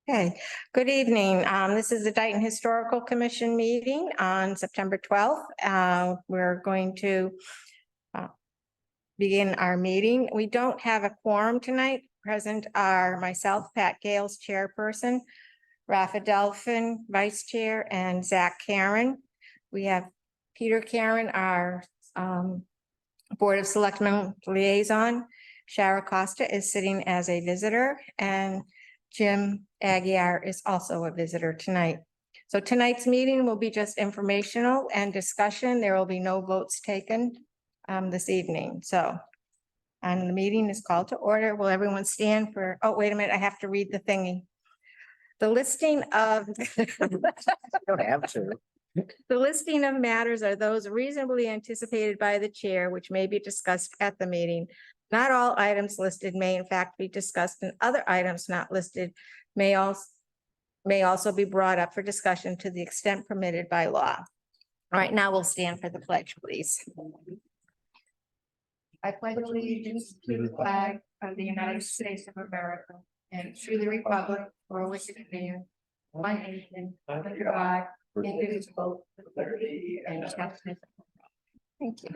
Okay, good evening. This is the Dayton Historical Commission meeting on September 12th. We're going to begin our meeting. We don't have a quorum tonight. Present are myself, Pat Gales, chairperson, Rafa Delphin, vice chair, and Zach Karen. We have Peter Karen, our Board of Selectmen liaison. Shara Costa is sitting as a visitor, and Jim Aguirre is also a visitor tonight. So tonight's meeting will be just informational and discussion. There will be no votes taken this evening. So, and the meeting is called to order. Will everyone stand for, oh, wait a minute, I have to read the thingy. The listing of Don't have to. the listing of matters are those reasonably anticipated by the chair, which may be discussed at the meeting. Not all items listed may in fact be discussed, and other items not listed may also be brought up for discussion to the extent permitted by law. All right, now we'll stand for the pledge, please. I pledge allegiance to the flag of the United States of America and to the republic for which it stands, one nation, under God, indivisible, with liberty and justice. Thank you.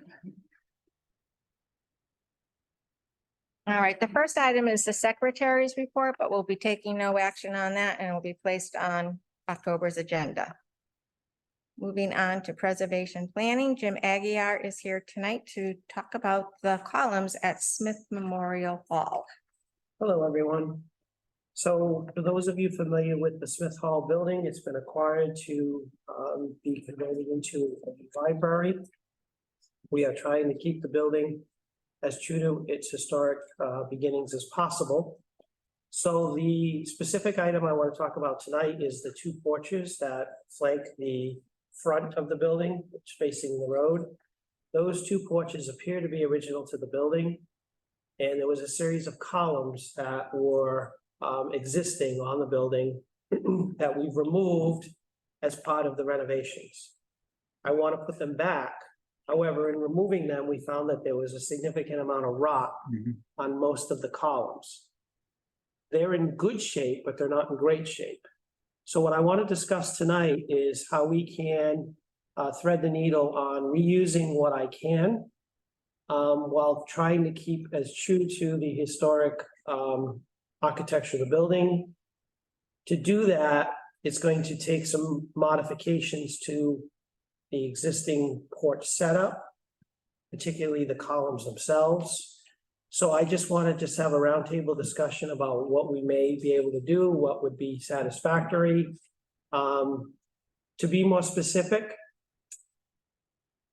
All right, the first item is the secretary's report, but we'll be taking no action on that and it will be placed on October's agenda. Moving on to preservation planning, Jim Aguirre is here tonight to talk about the columns at Smith Memorial Hall. Hello, everyone. So for those of you familiar with the Smith Hall building, it's been acquired to be converted into a library. We are trying to keep the building as true to its historic beginnings as possible. So the specific item I want to talk about tonight is the two porches that flank the front of the building, which is facing the road. Those two porches appear to be original to the building. And there was a series of columns that were existing on the building that we've removed as part of the renovations. I want to put them back. However, in removing them, we found that there was a significant amount of rot on most of the columns. They're in good shape, but they're not in great shape. So what I want to discuss tonight is how we can thread the needle on reusing what I can while trying to keep as true to the historic architecture of the building. To do that, it's going to take some modifications to the existing porch setup, particularly the columns themselves. So I just want to have a roundtable discussion about what we may be able to do, what would be satisfactory. To be more specific,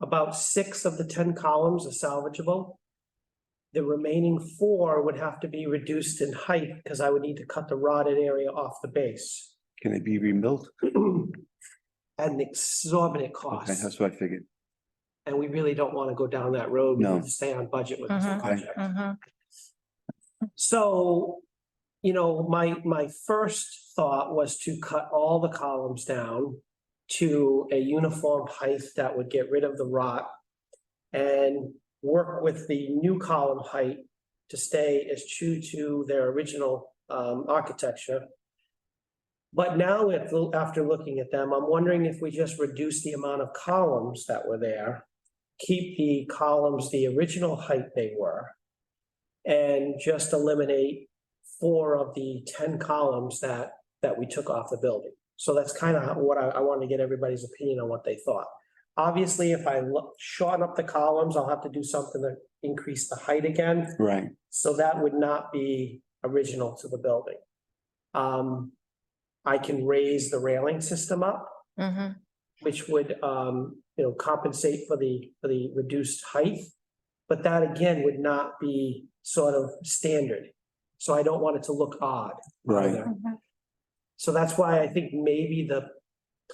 about 6 of the 10 columns are salvageable. The remaining 4 would have to be reduced in height because I would need to cut the rotted area off the base. Can it be rebuilt? At an exorbitant cost. Okay, that's what I figured. And we really don't want to go down that road. We No. need to stay on budget with this project. Mhm. So, you know, my first thought was to cut all the columns down to a uniform height that would get rid of the rot and work with the new column height to stay as true to their original architecture. But now, after looking at them, I'm wondering if we just reduce the amount of columns that were there, keep the columns the original height they were, and just eliminate 4 of the 10 columns that we took off the building. So that's kind of what I wanted to get everybody's opinion on what they thought. Obviously, if I shorten up the columns, I'll have to do something to increase the height again. Right. So that would not be original to the building. I can raise the railing system up, which would, compensate for the reduced height. But that again would not be sort of standard. So I don't want it to look odd. Right. either. So that's why I think maybe the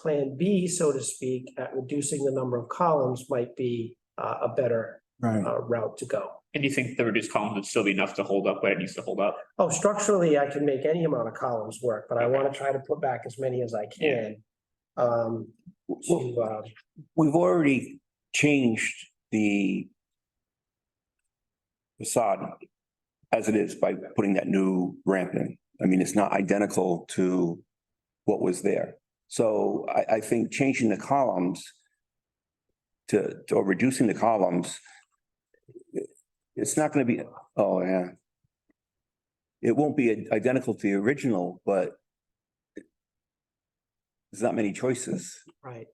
plan B, so to speak, at reducing the number of columns might be a better route to go. And do you think the reduced columns would still be enough to hold up what it needs to hold up? Oh, structurally, I can make any amount of columns work, but I want to try to put back as many as I can. We've already changed the facade as it is by putting that new ramp in. I mean, it's not identical to what was there. So I think changing the columns or reducing the columns, it's not going to be, oh, yeah. It won't be identical to the original, but there's not many choices. Right.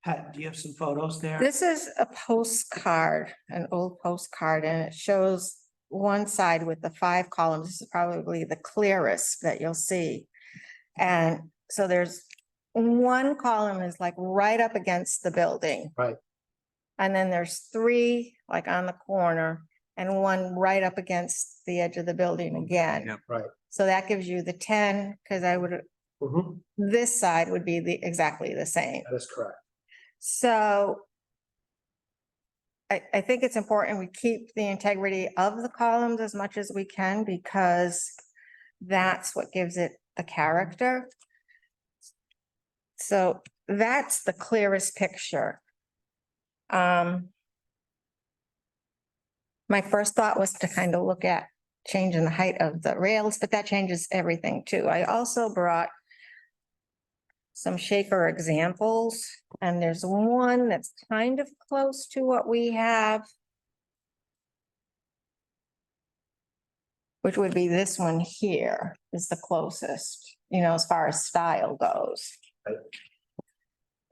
Pat, do you have some photos there? This is a postcard, an old postcard, and it shows one side with the 5 columns. This is probably the clearest that you'll see. And so there's one column is like right up against the building. Right. And then there's 3 like on the corner and one right up against the edge of the building again. Yeah. Right. So that gives you the 10, because I would, Mhm, this side would be exactly the same. that is correct. So I think it's important we keep the integrity of the columns as much as we can, because that's what gives it the character. So that's the clearest picture. My first thought was to kind of look at changing the height of the rails, but that changes everything too. I also brought some shaker examples, and there's one that's kind of close to what we have, which would be this one here is the closest, you know, as far as style goes. Right.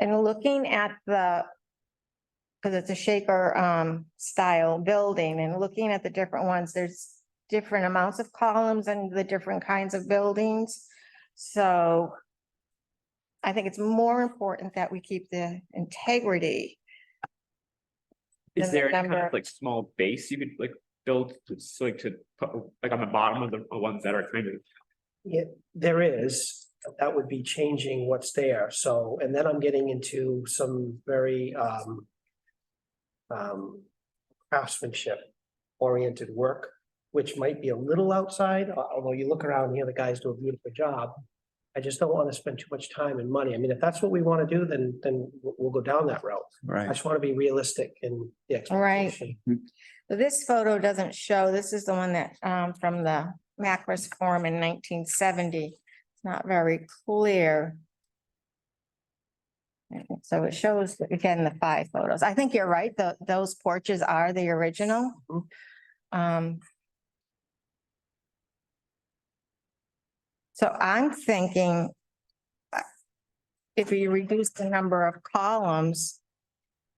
And looking at because it's a shaker style building, and looking at the different ones, there's different amounts of columns and the different kinds of buildings. So I think it's more important that we keep the integrity. Is And the there any kind number- of like small base you could like build so like to put like on the bottom of the ones that are kind of, Yeah, there is, that would be changing what's there, so, and then I'm getting into some very craftsmanship oriented work, which might be a little outside, although you look around here, the guys do a beautiful job. I just don't want to spend too much time and money. I mean, if that's what we want to do, then we'll go down that route. I Right. just want to be realistic in the expectation. So this photo doesn't show, this is the one that from the Macris Forum in 1970. It's not very clear. And so it shows, again, the 5 photos. I think you're right, those porches are the original. Mhm. So I'm thinking if you reduce the number of columns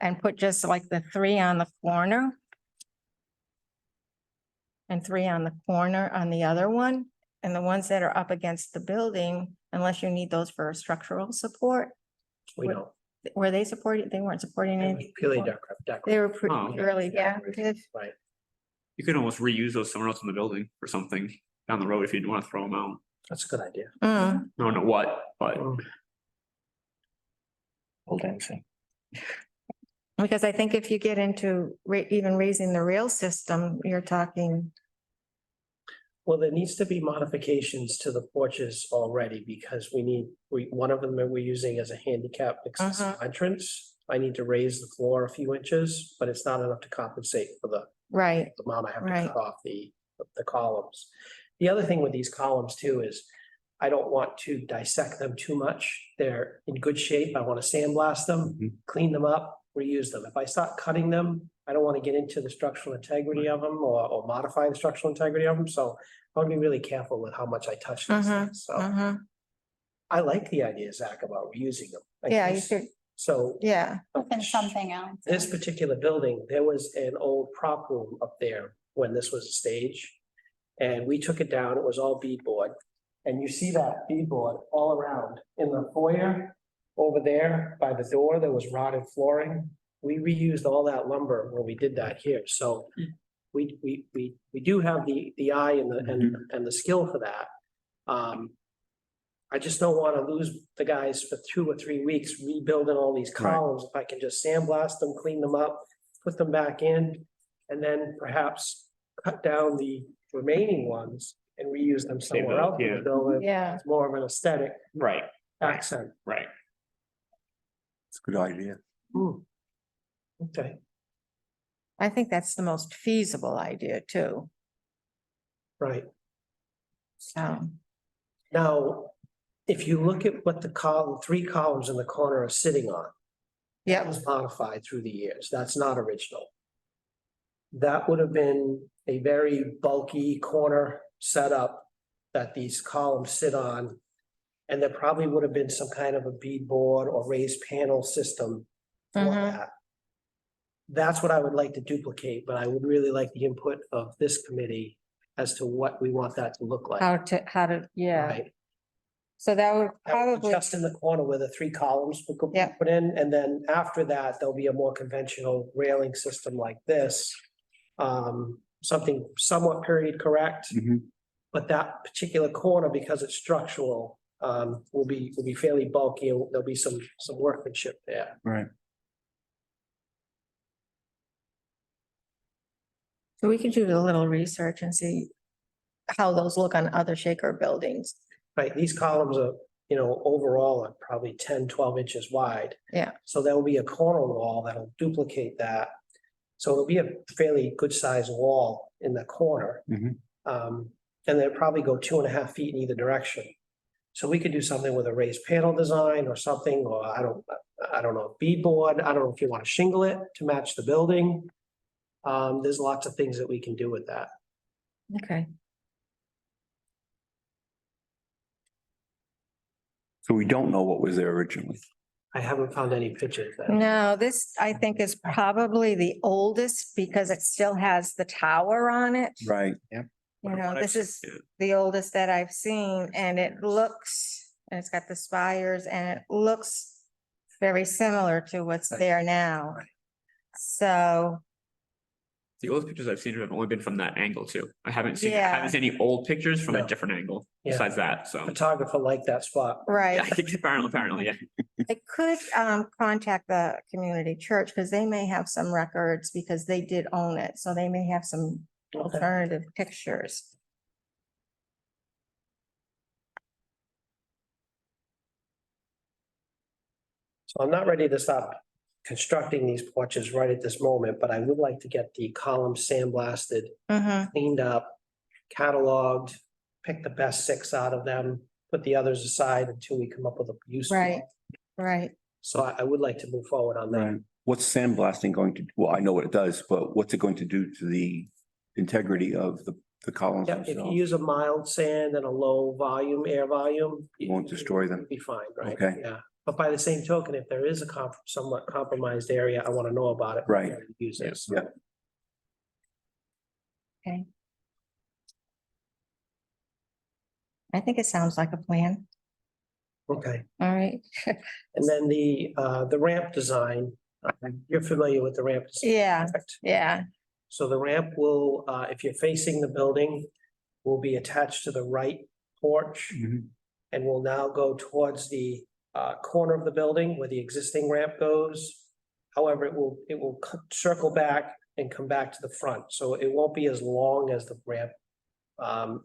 and put just like the 3 on the corner and 3 on the corner on the other one, and the ones that are up against the building, unless you need those for structural support, We don't. were they supporting, they weren't supporting It was it? purely They decorative. were Oh, okay. really decorative. Right. you could almost reuse those somewhere else in the building or something down the road if you'd want to throw them out. That's a good idea. Mm. I don't know what, but Old dancing. Because I think if you get into even raising the rail system, you're talking, Well, there needs to be modifications to the porches already because one of them that we're using as a handicap accessible entrance. I need to raise the floor a few inches, but it's not enough to compensate for the right, amount I have to Right. cut off the columns. The other thing with these columns too is I don't want to dissect them too much. They're in good shape. I want to sandblast them, Mhm. clean them up, reuse them. If I start cutting them, I don't want to get into the structural integrity of them or modify the structural integrity of them. So I want to be really careful with how much I touch these Mhm, things. So mhm. I like the idea, Zach, about reusing them. I Yeah, you just- could, So yeah, Open something else. this particular building, there was an old prop room up there when this was a stage. And we took it down, it was all beadboard. And you see that beadboard all around in the foyer. Over there by the door, there was rotted flooring. We reused all that lumber when we did that here, so. We do have the eye and the skill for that. I just don't want to lose the guys for 2 or 3 weeks rebuilding all these Right. columns. If I can just sandblast them, clean them up, put them back in. And then perhaps cut down the remaining ones and reuse them Save somewhere those, else in yeah. the building. yeah. It's more of an aesthetic right, accent. right. It's a good idea. Hmm. Okay, I think that's the most feasible idea too. right. So, Now, if you look at what the three columns in the corner are sitting on, that yeah, was modified through the years. That's not original. That would have been a very bulky corner setup that these columns sit on. And there probably would have been some kind of a beadboard or raised panel system for Mhm. that. That's what I would like to duplicate, but I would really like the input of this committee as to what we want that to look like. how to, yeah. Right. So that would That would be probably, just in the corner where the three columns would go Yeah. put in, and then after that, there'll be a more conventional railing system like this. Something somewhat period correct, Mhm. but that particular corner, because it's structural, will be fairly bulky, and there'll be some workmanship there. Right. so we could do a little research and see how those look on other Shaker buildings. Right, these columns are, overall are probably 10, 12 inches wide. Yeah. So there will be a corner wall that'll duplicate that. So it'll be a fairly good sized wall in the corner. Mhm. And they'll probably go 2.5 feet in either direction. So we could do something with a raised panel design or something, or I don't know, beadboard. I don't know if you want to shingle it to match the building. There's lots of things that we can do with that. Okay. So we don't know what was there originally. I haven't found any pictures that. No, this I think is probably the oldest because it still has the tower on it. Right. You know, this is Yeah. the oldest that I've seen and it looks, and it's got the spires and it looks very similar to what's there now. Right. So, The oldest pictures I've seen have only been from that angle too. I haven't seen Yeah. any old pictures from No. a different angle Yeah. besides that, so. Photographer liked that spot. Yeah, right, apparently, yeah. I could contact the community church because they may have some records because they did own it, so they may have some Okay. alternative pictures. So I'm not ready to stop constructing these porches right at this moment, but I would like to get the columns sandblasted, Mm-hmm, cleaned up, cataloged, pick the best 6 out of them, put the others aside until we come up with a use. for right, them. right. So I would like to move forward on that. Right. What's sandblasting going to, well, I know what it does, but what's it going to do to the integrity of the columns Yeah, if you themselves? use a mild sand and a low volume, air volume. It won't destroy them. it'll Be fine, right? Okay. Yeah, but by the same token, if there is a somewhat compromised area, I want to know about it. Right. before we Use it. So- Yeah. Okay. I think it sounds like a plan. Okay. All right. And then the ramp design, you're familiar with the ramp. design, Yeah, correct? yeah, So the ramp will, if you're facing the building, will be attached to the right porch Mhm. and will now go towards the corner of the building where the existing ramp goes. However, it will circle back and come back to the front, so it won't be as long as the ramp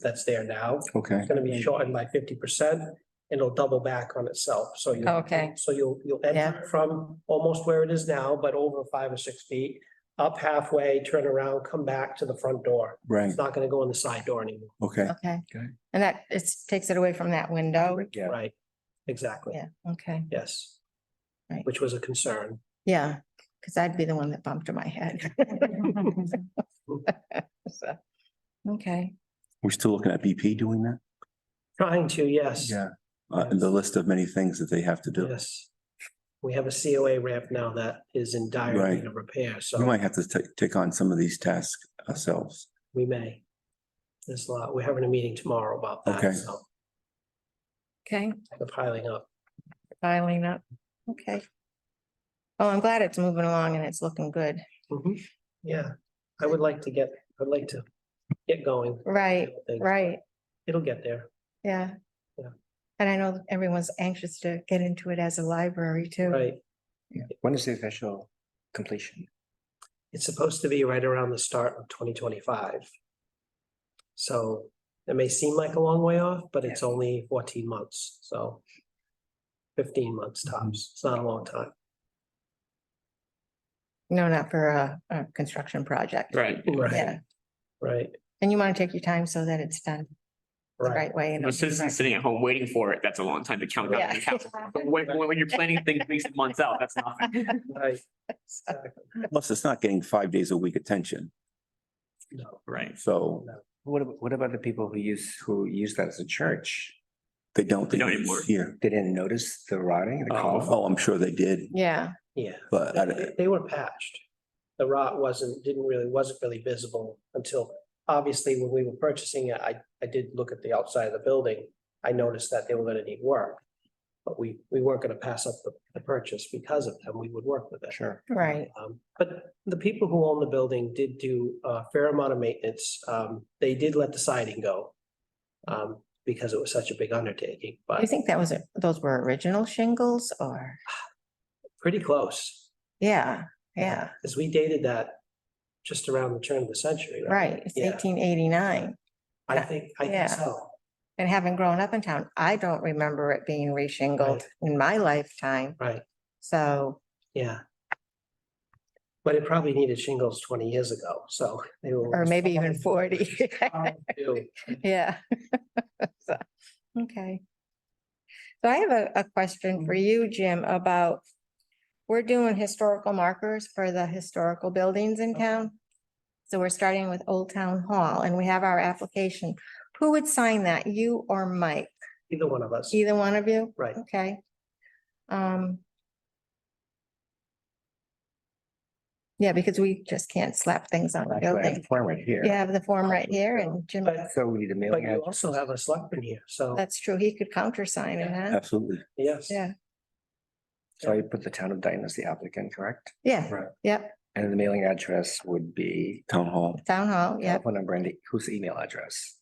that's there now. Okay. It's gonna be shortened by 50%. It'll double back on itself, so you. Okay. So you'll enter from almost where it is now, but over 5 or 6 feet, up halfway, turn around, come back to the front door. Right. It's not gonna go in the side door anymore. Okay. okay. Okay. And that takes it away from that window. Yeah. Right, exactly, Yeah, okay, yes. Right. Which was a concern. yeah, because I'd be the one that bumped to my head. So, okay, We're still looking at BP doing that? Trying to, yes. And the list of many things that they have to do. Yes. We have a COA ramp now that is in dire Right. need of repair, We so might have to take on some of these tasks ourselves. we may. There's a lot, we're having a meeting tomorrow about Okay. that, so okay, they're piling up. piling up, okay. Oh, I'm glad it's moving along and it's looking good. Mhm. Yeah, I'd like to get going. Right, right, It'll get there. yeah. Yeah. And I know everyone's anxious to get into it as a library too. Right. When is the official completion? It's supposed to be right around the start of 2025. So it may seem like a long way off, but it's only 14 months, so 15 months tops. It's not a long time. No, not for a construction project. Right. Right, Yeah, right. and you want to take your time so that it's done. the Right. right way. and The it'll be citizens right. sitting at home waiting for it, that's a long time to count down. Yeah. the count. But when you're planning things weeks and months out, that's nothing. Right. Exactly. Plus, it's not getting 5 days a week attention. No. Right. So What about the people who use that as a church? they don't. They don't anymore. Here. They didn't notice the rotting, the Oh. column? Oh, I'm sure they did, Yeah, Yeah. but They were patched. The rot wasn't really visible until, obviously, when we were purchasing it, I did look at the outside of the building. I noticed that they were gonna need work. But we weren't gonna pass up the purchase because of them. We would work with it. Sure. right. But the people who own the building did do a fair amount of maintenance. They did let the siding go. Because it was such a big undertaking, You but think those were original shingles or, pretty close. yeah, yeah, Cause we dated that just around the turn of the century. right. It's Yeah. 1889. I think Yeah. so. And having grown up in town, I don't remember it being reshingled Right. in my lifetime. Right, So, yeah. But it probably needed shingles 20 years ago, so they were. or maybe even 40. Ew. Yeah. So, okay. So I have a question for you, Jim, about, we're doing historical markers for the historical buildings in town. So we're starting with Old Town Hall and we have our application. Who would sign that, you or Mike? Either one of us. Either one of you? Right. Okay. Yeah, because we just can't slap things on the Actually, I have building. the form right here. You have the form right here and Jim, But So we need a but mailing you address. also have a selectman here, so, that's true. He could countersign it, huh? absolutely. yes. Yeah, So I put the town of Dayton as the applicant, correct? yeah, Right. yep. And the mailing address would be. Town hall. Town hall, yep. Telephone number and whose email address?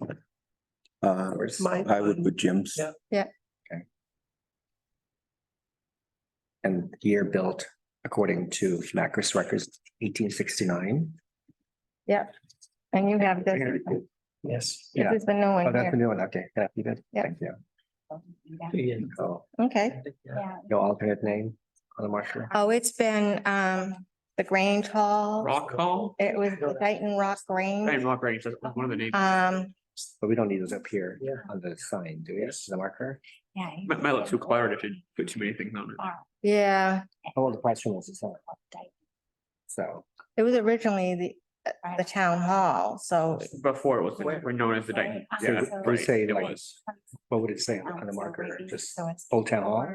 Yours? Mine. I would with Jim's. Yeah. And year built according to Macris Records, 1869. And you have this, Yes. this is the new Oh, one that's the here. new one. Okay, yeah, you did. Yeah. Thank you. Yeah. Oh, Okay. no alternate name on the marker? Oh, it's been, the Grange Hall. Rock Hall? It was the Dayton Rock Right, Grange. Rock Range, that's one of the names. But we don't need those up here Yeah. on the sign, do we? Yes. The marker? Might look too cluttered if you put too many things on it. yeah, Oh, well, the price room is the same. So, it was originally the town hall, so Before it was, we're known as the Dayton. So Yeah, would you right, say, it like, was. what would it say on the marker? Just Old Town Hall?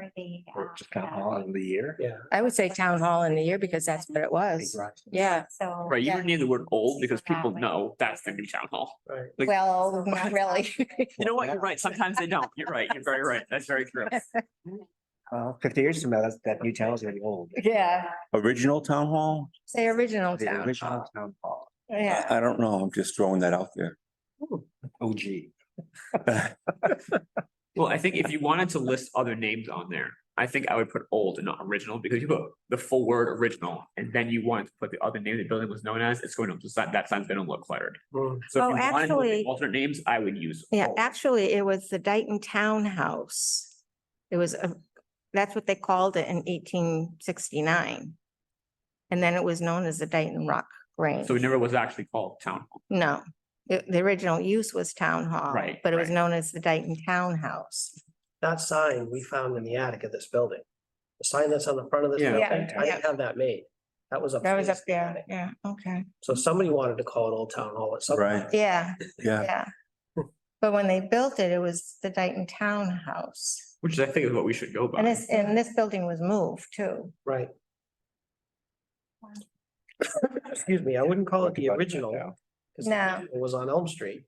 Or just Town Hall in the year? Yeah, I would say town hall in the year because that's what it was. Yeah, So. Right, you Yeah. would need the word old because So that people way- know that's the new town hall. right. Like- well, not really. You know what? You're right. Sometimes they don't. You're right. You're very right. That's very true. 50 years from now, that new town is gonna be old. Yeah, Original town hall? say original The town. original town hall, Yeah, I don't know. I'm just throwing that out there. OG. Well, I think if you wanted to list other names on there, I think I would put old and not original because you put the full word original and then you wanted to put the other name the building was known as, it's going to, that sign's gonna look cluttered. Mm. So Oh, if you wanted to look at actually- alternate names, I would use. yeah, old. actually, it was the Dayton Townhouse. It was that's what they called it in 1869. And then it was known as the Dayton Rock Grange. So it never was actually called town hall. No, the original use was town hall. Right, But it was right. known as the Dayton Townhouse. That sign we found in the attic of this building. The sign that's on the front of this Yeah. building, Yeah, I didn't have that made. That was up. That was up there, yeah, okay, So somebody wanted to call it Old Town Hall at some point. Right. yeah, Yeah. yeah. But when they built it, it was the Dayton Townhouse. Which is, I think, is what we should go by. And this building was moved too. Right. Excuse me, I wouldn't call it the original. 'Cause the No. original was on Elm Street.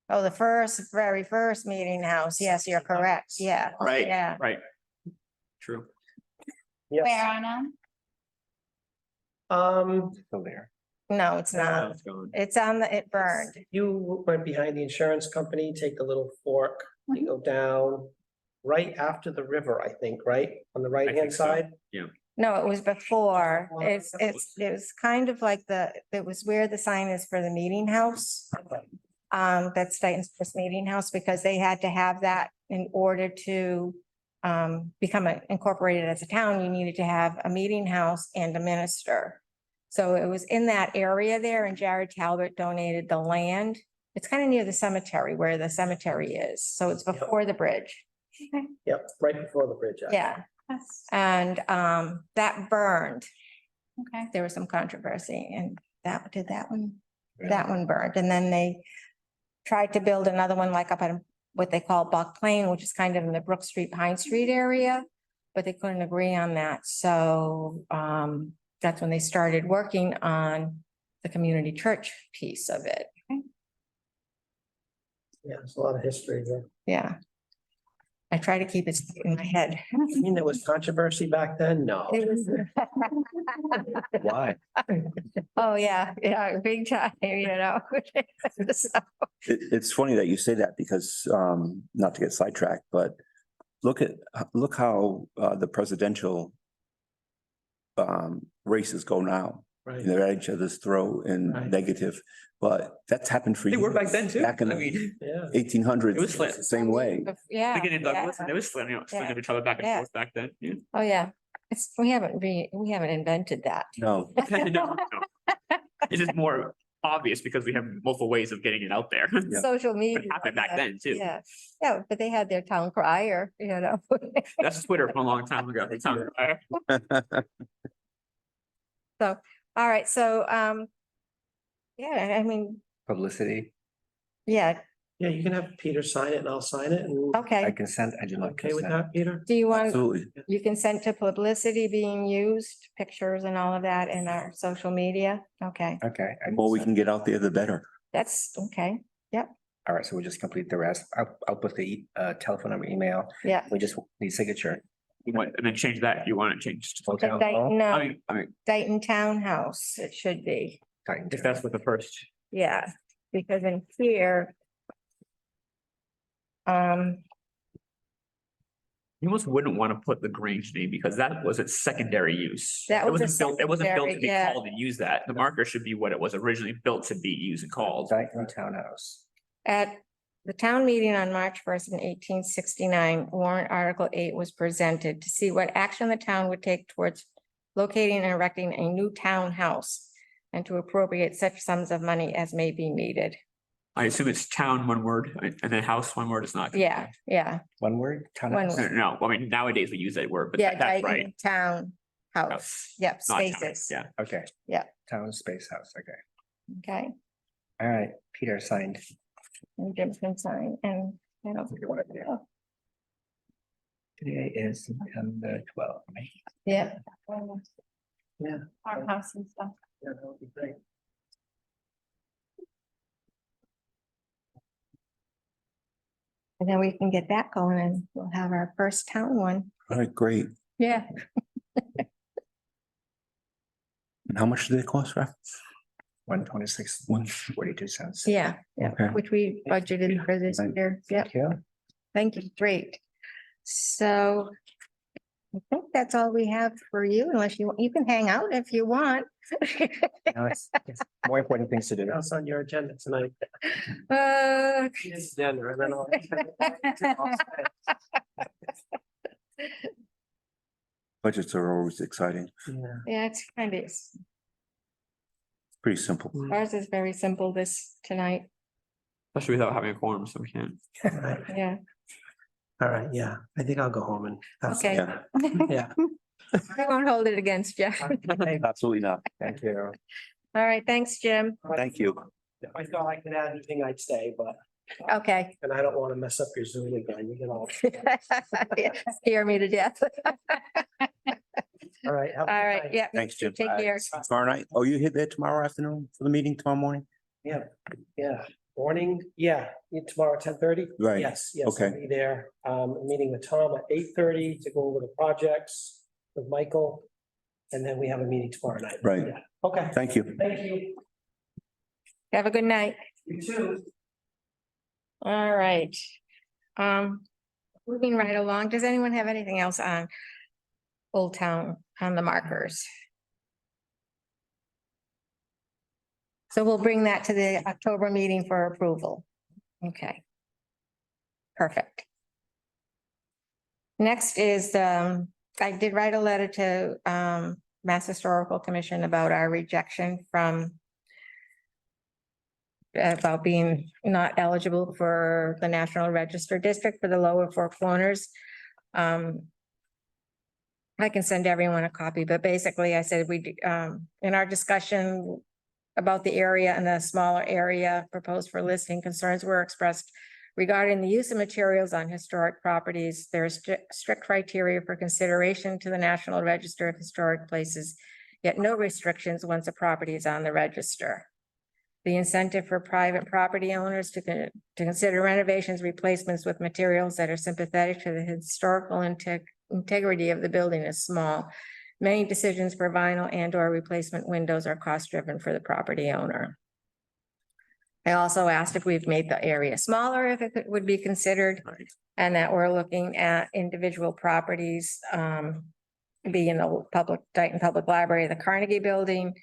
Oh, the very first meeting house, yes, you're correct, yeah. Right, Yeah, right. True. Yes. Where on them? Still there. no, it's not, It's gone. it's on it burned. You went behind the insurance company, take the little fork, you go down. Right after the river, I think, right? On the right think hand so. side? No, it was before, it was kind of like it was where the sign is for the meeting house. That's Dayton's first meeting house because they had to have that in order to become incorporated as a town, you needed to have a meeting house and a minister. So it was in that area there and Jared Talbot donated the land It's kind of near the cemetery where the cemetery is. So it's before the bridge. Yep, right before the bridge. actually. Yeah, and that burned. Okay. There was some controversy and that one burned. And then they tried to build another one like up on what they call Buck Lane, which is kind of in the Brook Street, Pine Street area. But they couldn't agree on that. So that's when they started working on the community church piece of it. Yeah, there's a lot of history there. Yeah. I try to keep it in my head. I mean, there was controversy back then? No. It was- Why? Oh, yeah, big time, you know. So, It's funny that you say that because, not to get sidetracked, but look how, the presidential races go now. Right. They're at each other's throat and Right. negative, but that's happened for They years. were back then too. Back in I the mean, Yeah. 1800s, It was it's the same way. Yeah. beginning Douglas, yeah. and they was slamming, Yeah. each other back and Yeah. forth back then. Yeah. Oh, yeah. We haven't invented that. No, No, no. It's just more obvious because we have multiple ways of getting it out there. Yeah. Social But media. it happened back then too. Yeah, yeah, but they had their town crier, you know. That's Twitter from a long time ago. The time crier. All right, so, yeah, I mean, Publicity. yeah, Yeah, you can have Peter sign it and I'll sign it and. I okay. consent, I do not Okay with consent. that, Peter? Do you want, absolutely. you consent to publicity being used, pictures and all of that in our social media? Okay, Okay. I The more we consent. can get out there, the better. that's, okay, All right, so we'll just complete the rest. I'll put the telephone number, email. yeah. We just need signature. You want, and then change that if you want it changed. Full town hall, Dayton, no, I mean, Dayton Townhouse, it should be, Titan if Town. that's what the first, yeah, because in here. you almost wouldn't want to put the Grange name because that was its secondary use. That It was a wasn't built, it wasn't built to be secondary, yeah. called and use that. The marker should be what it was originally built to be used and called. Titan Townhouse. At the town meeting on March first in 1869, warrant article 8 was presented to see what action the town would take towards locating and erecting a new townhouse and to appropriate such sums of money as may be needed. I assume it's town, one word, and then house, one word is not. Yeah, yeah, One word? One Townhouse? word. No, I mean, nowadays we use that word, but yeah, that's right. Dayton Town House, House, yep, not town, spaces, Yeah. Okay. Yeah. Town Space House, okay. okay, All right, Peter signed. and Jim's can sign, and I don't, You want to do? Today is September 12th, right? yeah. Yeah. Our house and stuff. Yeah, that would be great. And then we can get that going and we'll have our first town one. All right, great. Yeah. And how much did it cost, Ralph? 126.42. Yeah, yeah, Okay. which we budgeted for this Thank- year. Yep, Thank you. thank you, great. So I think that's all we have for you, unless you can hang out if you want. No, it's more important things to do. Else on your agenda tonight? Uh, Yes, Agenda, and then I'll- Budgets are always exciting. Yeah. Yeah, it's kind of, Pretty simple. ours is very simple this tonight, Especially without having a quorum, so we can't. Right. yeah. All right, yeah, I think I'll go home and. have some- Okay. Yeah, Yeah. I won't hold it against you. absolutely not. Thank you. All right, thanks, Jim. Thank you. If I thought I could add anything, I'd stay, but, Okay. and I don't want to mess up your Zoom again, you know. Scare me to death. All right. have a All good right, night. yeah. Thanks, Jim. Take care. Tomorrow night. Oh, you hit there tomorrow afternoon for the meeting tomorrow morning? Yeah, morning, yeah, tomorrow, 10:30? Right. Yes, yes, I'll Okay. be there, meeting with Tom at 8:30 to go over the projects with Michael. And then we have a meeting tomorrow night. Right. Yeah. Okay, Thank you. thank you. Have a good night. You too. All right. Moving right along, does anyone have anything else on Old Town on the markers? So we'll bring that to the October meeting for approval. Okay. Perfect. Next is, I did write a letter to Mass Historical Commission about our rejection from about being not eligible for the National Register District for the lower four corners. I can send everyone a copy, but basically I said in our discussion about the area and the smaller area proposed for listing, concerns were expressed regarding the use of materials on historic properties. There's strict criteria for consideration to the National Register of Historic Places, yet no restrictions once a property is on the register. The incentive for private property owners to consider renovations, replacements with materials that are sympathetic to the historical integrity of the building is small. Many decisions for vinyl and or replacement windows are cost-driven for the property owner. I also asked if we've made the area smaller, if it would be considered, and that we're looking at individual properties, being the Dayton Public Library, the Carnegie Building,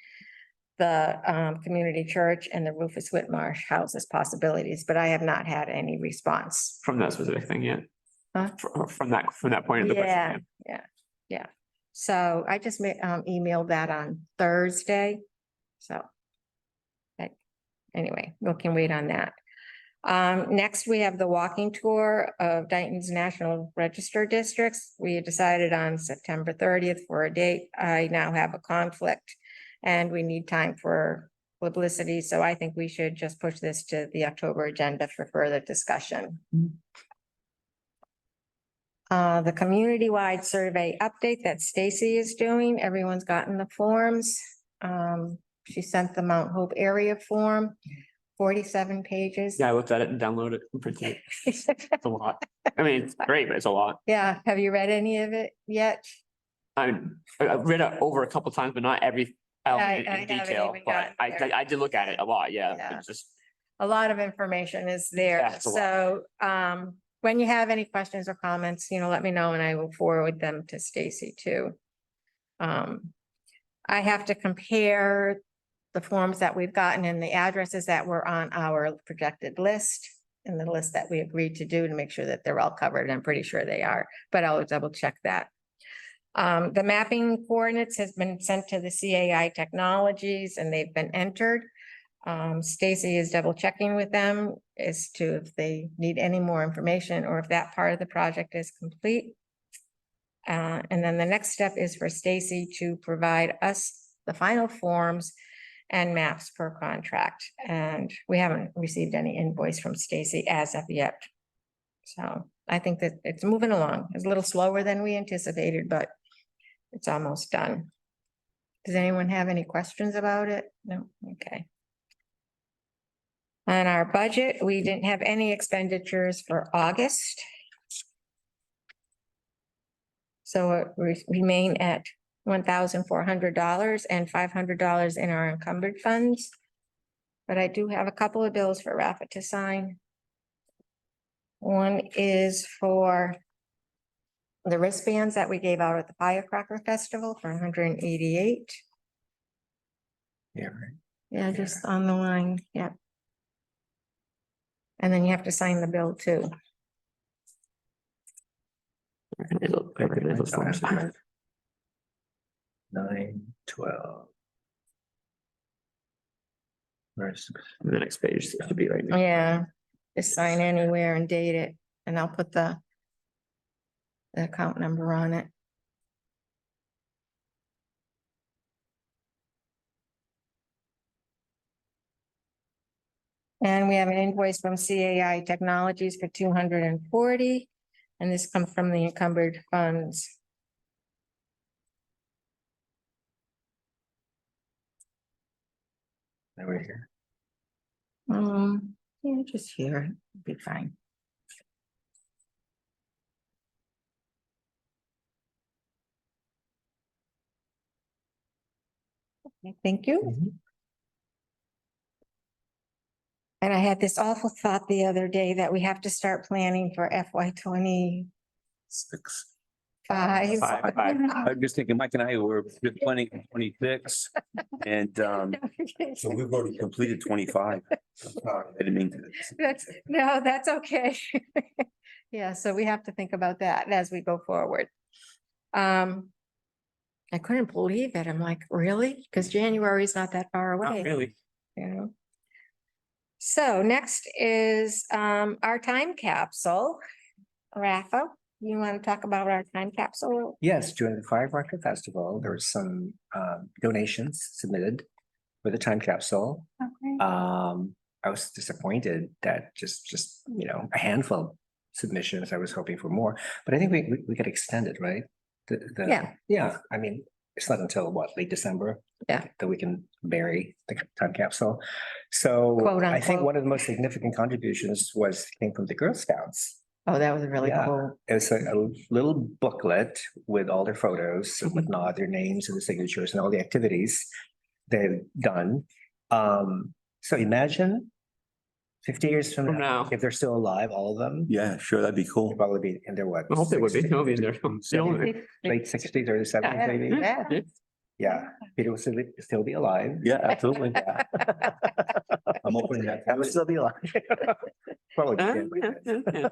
the community church, and the Rufus Whitmarsh House as possibilities, but I have not had any response. From that specific thing yet. Huh? From that point of the question. Yeah. So I just emailed that on Thursday. So. Anyway, we can wait on that. Next, we have the walking tour of Dayton's National Register Districts. We decided on September 30th for a date. I now have a conflict and we need time for publicity. So I think we should just push this to the October agenda for further discussion. The community-wide survey update that Stacy is doing, everyone's gotten the forms. She sent the Mount Hope area form, 47 pages. Yeah, I looked at it and downloaded it and printed it. It's a lot. I mean, it's great, but it's a lot. Yeah, have you read any of it yet? I've read it over a couple times, but not every element I in haven't detail, even but gotten there. I did look at it a lot, yeah. Yeah. It's just, A lot of information is there. Yeah, it's a lot. So, when you have any questions or comments, let me know and I will forward them to Stacy too. I have to compare the forms that we've gotten and the addresses that were on our projected list and the list that we agreed to do to make sure that they're all covered. I'm pretty sure they are, but I'll double check that. The mapping coordinates has been sent to the CAI Technologies and they've been entered. Stacy is double checking with them as to if they need any more information or if that part of the project is complete. And then the next step is for Stacy to provide us the final forms and maps per contract. And we haven't received any invoice from Stacy as of yet. So I think that it's moving along. It's a little slower than we anticipated, but it's almost done. Does anyone have any questions about it? No? Okay. On our budget, we didn't have any expenditures for August. So it remain at $1,400 and $500 in our encumbered funds. But I do have a couple of bills for Rafa to sign. One is for the wristbands that we gave out at the Firecracker Festival for 188. Yeah, right. Yeah, just on the line, yep. And then you have to sign the bill too. I recognize those forms. 9, 12. Where's The next page seems to be right now. Yeah, just sign anywhere and date it, and I'll put the account number on it. And we have an invoice from CAI Technologies for 240, and this comes from the encumbered funds. we're here? Yeah, just here, be fine. Okay, thank you. And I had this awful thought the other day that we have to start planning for FY 25. 5. I'm just thinking, Mike and I were just planning 26 and so we've already completed 25. I didn't mean to. That's okay. Yeah, so we have to think about that as we go forward. I couldn't believe it. I'm like, really? Because January is not that far Not away, really. you know? So next is our time capsule. Rafa, you want to talk about our time capsule? Yes, during the Fire Market Festival, there were some donations submitted for the time capsule. Okay. I was disappointed that just, a handful of submissions. I was hoping for more, but I think we got extended, right? Yeah. Yeah, I mean, it's not until what, late December? Yeah. That we can bury the time capsule. So Quote, I think unquote. one of the most significant contributions came from the Girl Scouts. Oh, that was really Yeah. cool. It was a little booklet with all their photos and Mhm. whatnot, their names and the signatures and all the activities they've done. So imagine 50 years from From now, now. if they're still alive, all of them. Yeah, sure, that'd be They'll cool. probably be in their what? I hope they would be. 60s, They'll be in there. You know, late 60s, early 70s, maybe. Yeah. Yeah, Peter will still be alive. Yeah, absolutely. Yeah. I'm opening that. I will still be alive. Probably be dead by then. Yeah.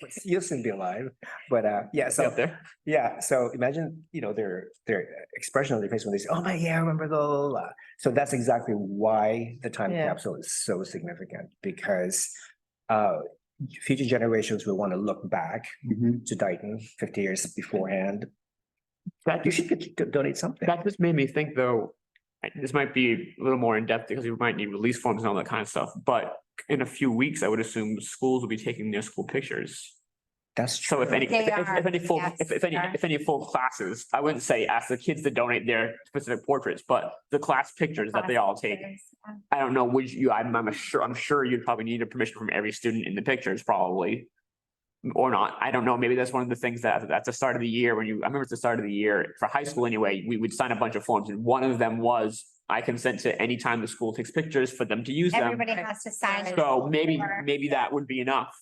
But you'll soon be alive, but yeah, Up so there. yeah, so imagine, their expression on their face when they say, oh my, yeah, I remember those. So that's exactly why the time Yeah. capsule is so significant, because future generations will want to look back Mhm. to Dayton 50 years beforehand. That You just, should donate something. that just made me think though, this might be a little more in depth because we might need release forms and all that kind of stuff, but in a few weeks, I would assume schools will be taking their school pictures. That's true. So if any, They if any are, full, yes, if any, they are. if any full classes, I wouldn't say ask the kids to donate their specific portraits, but the class pictures that they all take. I don't know, would you, I'm sure you'd probably need a permission from every student in the pictures, probably. Or not, I don't know, maybe that's one of the things that at the start of the year, I remember at the start of the year, for high school anyway, we would sign a bunch of forms, and one of them was, I consent to any time the school takes pictures for them to use them. Everybody has to sign. it. So maybe Or- that would be enough.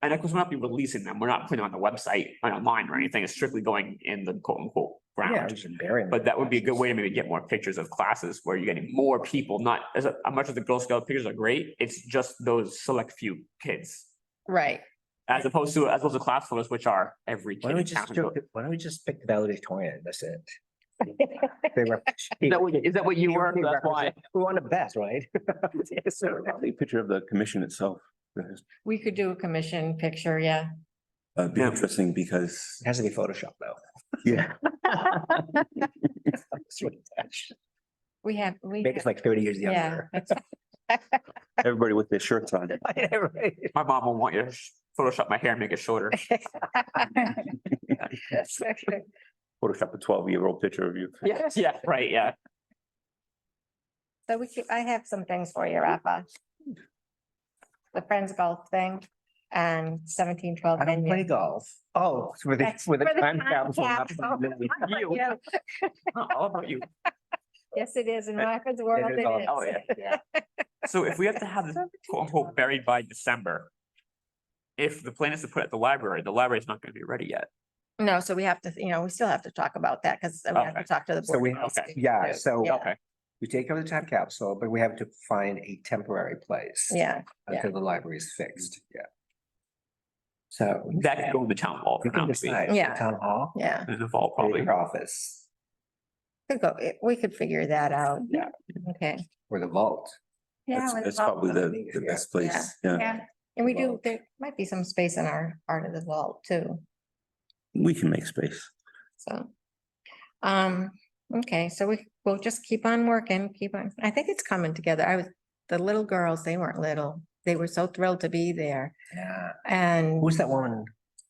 And of course, we're not be releasing them, we're not putting them on the website, online or anything, it's strictly going in the quote unquote Yeah, ground. just bury them. But that would be a good way to maybe get more pictures of classes where you're getting more people, not as much as the Girl Scout pictures are great, it's just those select few kids. Right. As opposed to class photos, which are every Why kid don't we in town. just, why don't we just pick the valedictorian? That's it. They were- Is that what you were? They That's why. represent- We want the best, right? So a picture of the commission itself. We could do a commission picture, yeah. Be Yeah. interesting because, It has to be Photoshop though. yeah, We Make us like 30 years yeah. younger. everybody with their shirts on. Right. My mom will want you to Photoshop my hair and make it shorter. Photoshop a 12-year-old picture of you. Yes, yeah, right, yeah. So I have some things for you, Rafa. The Friends golf thing and 1712 I don't play venue. golf. Oh, it's with the, That's with the for the time time capsule. not capsule. for the- You. Yeah. All about you. Yes, it is. In Rafa's world, is it all- is. oh, yeah. So if we have to have this quote unquote buried by December, if the plan is to put it at the library is not gonna be ready yet. No, so we have to, we still have to talk about that because we have to Okay. talk to the So board. we, of trustees, yeah, too. so Yeah. Okay, we take over the time capsule, but we have to find a temporary place. Yeah, Until the library is fixed, yeah. So. that could go in the town hall You for now, can maybe, decide, Yeah. town hall, yeah. in the fall, or probably. your office, We could figure that out. Yeah. Okay. or the vault. Yeah. That's with that's vault. probably the best place, yeah. Yeah, and we do, vault. there might be some space in our part of the vault too, We can make space. so. Okay, so we'll just keep on working, I think it's coming together. The little girls, they weren't little, they were so thrilled to be there Yeah. and. Who's that woman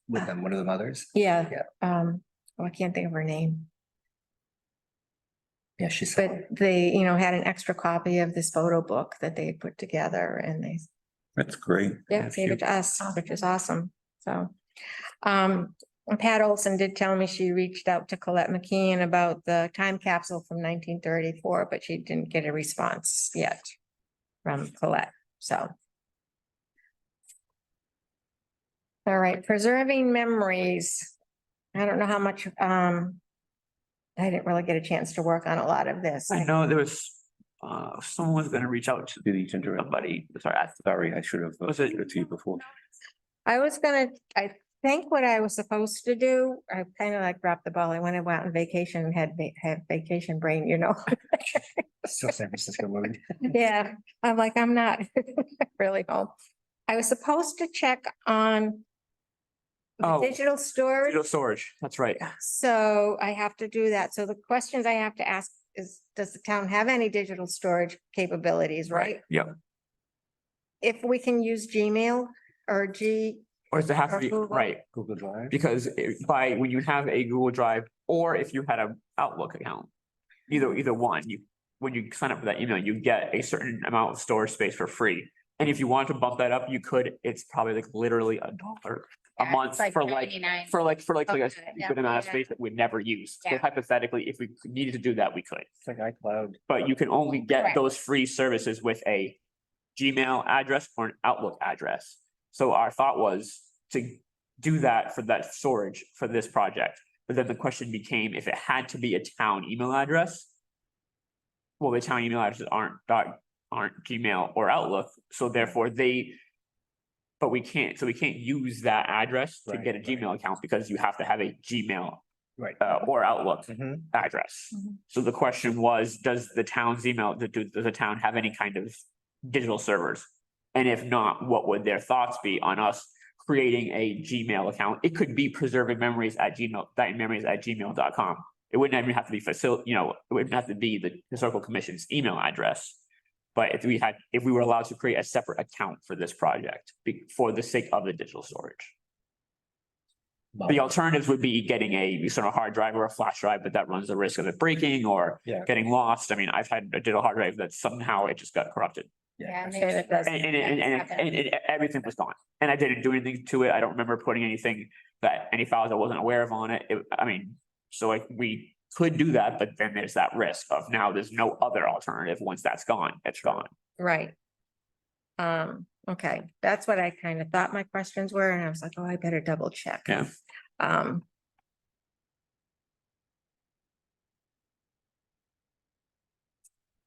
with them? One of the mothers? Yeah, Yeah. I can't think of her name, Yeah, she's. but they, had an extra copy of this photo book that they had put together and they That's great. yeah, gave it to us, which is awesome. So, Pat Olson did tell me she reached out to Colette McKeon about the time capsule from 1934, but she didn't get a response yet from Colette, so. All right, preserving memories. I don't know how much, I didn't really get a chance to work on a lot of this. I know there was, someone was gonna reach out to Did each interrupt? somebody, sorry, Sorry, I should have. Was it- said to you before. I was gonna, think what I was supposed to do, I kind of like dropped the ball. I went out on vacation and had vacation brain, you know? Still San Francisco movie. Yeah, I'm like, I'm not really home. I was supposed to check on the Oh, digital storage. Digital storage, that's right. So I have to do that. So the questions I have to ask is, does the town have any digital storage capabilities, right? Yep. If we can use Gmail or Or does it have to Or be, Google. right? Google Drive. Because by, when you have a Google Drive, or if you had an Outlook account, either one, when you sign up for that email, you get a certain amount of storage space for free. And if you want to bump that up, you could, it's probably like literally $1 a Yeah, month it's like for like, 99. for like a Okay, good amount of yeah. space that we'd never use. So Yeah. hypothetically, if we needed to do that, we could. It's like iCloud. But you can only get Correct. those free services with a Gmail address or an Outlook address. So our thought was to do that for that storage for this project. But then the question became, if it had to be a town email address, well, the town email addresses aren't Gmail or Outlook, so therefore but we can't use that address to Right, get a right. Gmail account because you have to have a Gmail Right. or Outlook Mhm. address. Mhm. So the question was, does the town's email, does the town have any kind of digital servers? And if not, what would their thoughts be on us creating a Gmail account? It could be preserving memories at gmail.com. It wouldn't even have to be it wouldn't have to be the historical commission's email address. But if we were allowed to create a separate account for this project, for the sake of the digital storage. The alternatives would be getting a sort of hard drive or a flash drive, but that runs the risk of it breaking or Yeah. getting lost. I mean, I've had a digital hard drive that somehow it just got corrupted Yeah. And it does. and everything was gone. And I didn't do anything to it. I don't remember putting any files I wasn't aware of on it. So like we could do that, but then there's that risk of now there's no other alternative. Once that's gone, it's gone. Right. Okay, that's what I kind of thought my questions were, and I was like, oh, I better double check. Yeah. Um.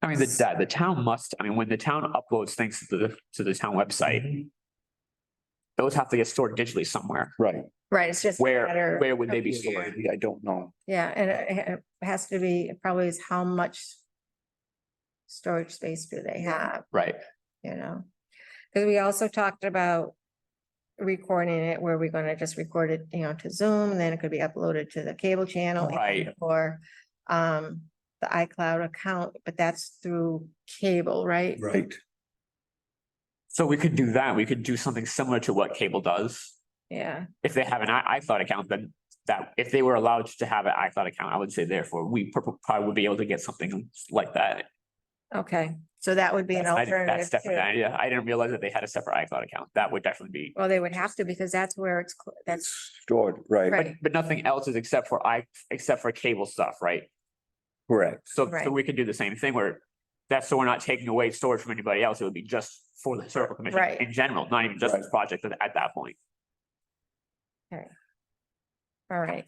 I mean, the town must, I mean, when the town uploads things to the town website, those have to get stored digitally somewhere. Right. Right, it's just. a matter Where would they be of- stored? I don't know. Yeah, and it has to be, it probably is how much storage space do they have, Right. you know? Because we also talked about recording it, where we're gonna just record it, to Zoom, and then it could be uploaded to the cable channel. Right. Or, the iCloud account, but that's through cable, right? Right. So we could do that. We could do something similar to what cable does. Yeah, If they have an iCloud account, then if they were allowed to have an iCloud account, I would say therefore we probably would be able to get something like that. okay, so that would be an That's alternative definitely an too. idea. I didn't realize that they had a separate iCloud account. That would definitely be, Well, they would have to, because that's where that's, Stored, right, Right. but nothing else is except for cable stuff, right? correct. So Right. we could do the same thing where so we're not taking away storage from anybody else. It would be just for the historical commission Right. in general, not even just this Right. project at that point. all right.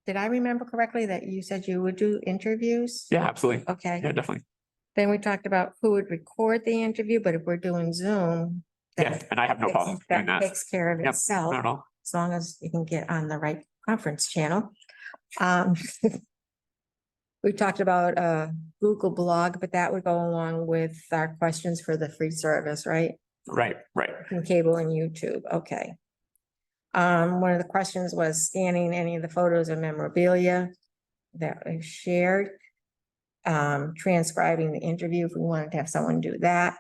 Did I remember correctly that you said you would do interviews? Yeah, absolutely. Okay, Yeah, definitely. then we talked about who would record the interview, but if we're doing Zoom. Yeah, and I have no problem doing That that. takes care of Yep, itself, Not at all. as long as you can get on the right conference channel. Um. We talked about Google Blog, but that would go along with our questions for the free service, right? Right. From cable and YouTube, okay. One of the questions was scanning any of the photos of memorabilia that is shared. Transcribing the interview if we wanted to have someone do that.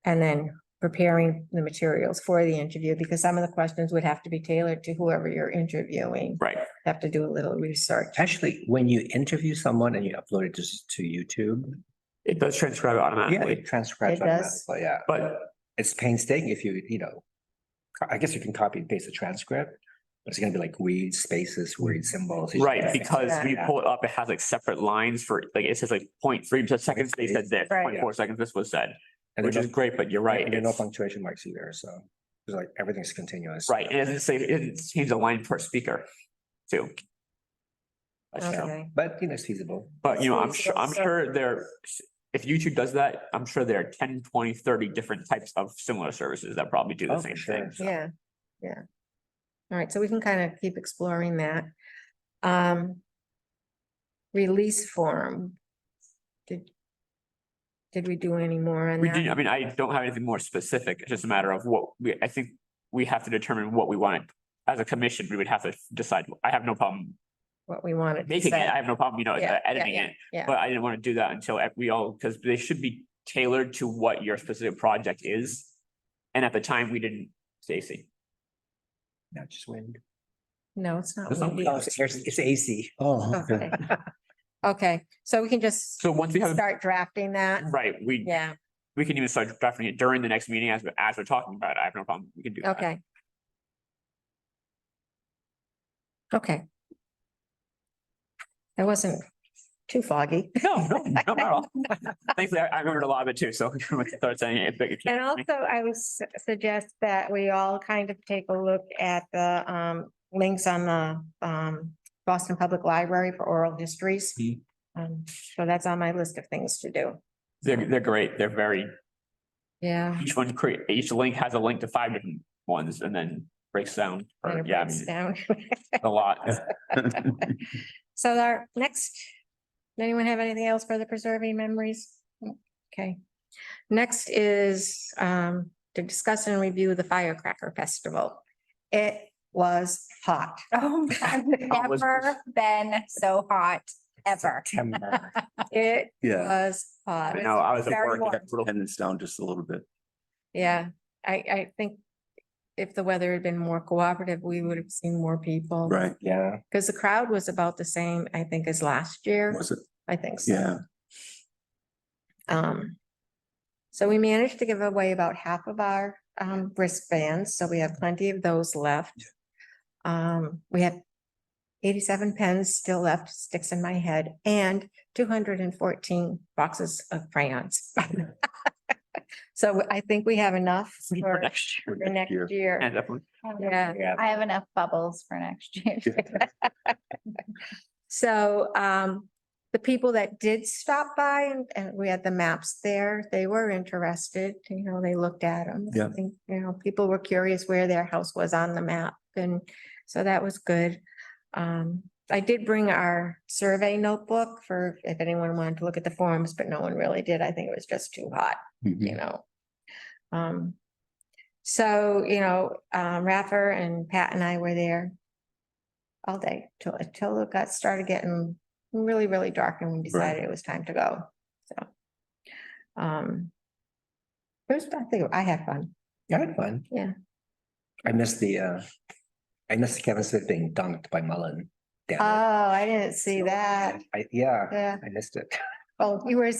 And then preparing the materials for the interview, because some of the questions would have to be tailored to whoever you're interviewing. Right. Have to do a little research. Actually, when you interview someone and you upload it to YouTube, It does transcribe yeah, automatically, it transcribes It does? automatically, yeah. but It's painstaking if I guess you can copy and paste the transcript, but it's gonna be like weird spaces, weird symbols. right, because when you Yeah. pull it up, it has like separate lines for, like, it says like 0.3 seconds, they said this, Right. 0.4 seconds, this was said, And which there's is great, but you're right. And there are no It's punctuation marks either, so it's like everything's continuous. right. And it doesn't say, it doesn't change the line per speaker too. That's true. Okay, But it's feasible. But I'm It's sure feasible, so- they're, if YouTube does that, I'm sure there are 10, 20, 30 different types of similar services that probably do the Oh, for same sure. thing. so. Yeah, yeah. All right, so we can kind of keep exploring that. Release form. Did we do any more on We that? didn't, I mean, I don't have anything more specific. It's just a matter of I think we have to determine what we want. As a commission, we would have to decide. I have no problem What we wanted. to making say. it. I have no problem, Yeah, yeah, editing yeah, it. yeah. But I didn't want to do that until we all, because they should be tailored to what your specific project is. And at the time, we didn't, Stacy. Not just wind. No, it's not. It's not windy. Oh, it's AC. Oh, Okay. Okay, so we can just So once we have, start drafting that. right, Yeah, we can even start drafting it during the next meeting as we're talking about it. I have no problem. We can do that. okay. Okay. That wasn't too foggy. No, not at all. Thankfully, I remembered a lot of it too, so. Start saying it. And also, I would suggest that we all kind of take a look at the links on the Boston Public Library for oral histories. Mhm. So that's on my list of things to do. They're great. They're very, Yeah. each link has a link to 5 different ones and then breaks down. and Or, it yeah, I breaks mean, down. a lot. So our next, anyone have anything else for the preserving memories? Okay. Next is to discuss and review the Firecracker Festival. It was hot. Oh, I've was- never been so hot ever. September. It yeah. was hot. I know, I was at Very work. warm. Attendance down just a little bit. Yeah, I think if the weather had been more cooperative, we would have seen more people. Right, Yeah. Because the crowd was about the same, I think, as last year. was it? I think so. Yeah, So we managed to give away about half of our wristbands, so we have plenty of those left. We have 87 pens still left, sticks in my head, and 214 boxes of crayons. So I think we have enough For for next year. for next year. year. Yeah, definitely. Yeah. Yeah. I have enough bubbles for next year. So the people that did stop by and we had the maps there, they were interested, they looked at them. Yeah. People were curious where their house was on the map, and so that was good. I did bring our survey notebook for if anyone wanted to look at the forms, but no one really did. I think it was just too hot, Mhm. So, Rafa and Pat and I were there all day till it got started getting really, really dark and we decided it was time to go. So, I had fun. I had fun. Yeah. I missed the Kevin Smith being dunked by Mullen. Oh, Damn it. I didn't see that. Yeah, Yeah. I missed it. Oh, you were,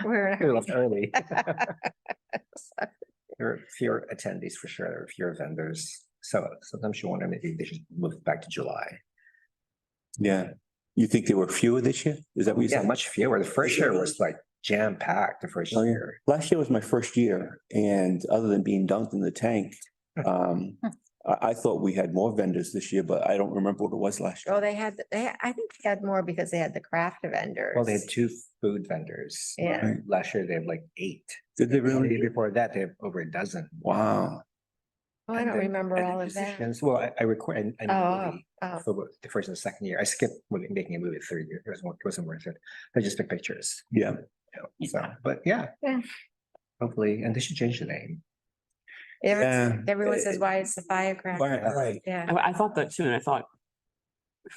we're. We left early. There were fewer attendees for sure, there were fewer vendors. So sometimes you wonder maybe they should move back to July. Yeah. You think there were fewer this year? Is that what you Yeah, said? much fewer. The first year was like jam packed the first Oh, yeah. year. Last year was my first year and other than being dunked in the tank, I thought we had more vendors this year, but I don't remember what it was last year. Oh, I think they had more because they had the craft vendors. Well, they had 2 food vendors. Yeah. Right. Last year they had like 8. Did they The year really? before that, they have over a dozen. Wow. Oh, I And don't then- remember and all the of that. musicians- Well, I record and Oh, oh, for the first and second year. I skipped making a movie the third year. It wasn't worth it. I just took pictures. Yeah. So, but yeah. Yeah. Hopefully, and they should change the name. Everyone says, why it's the firecracker. Right. Yeah. I thought that too, and I thought,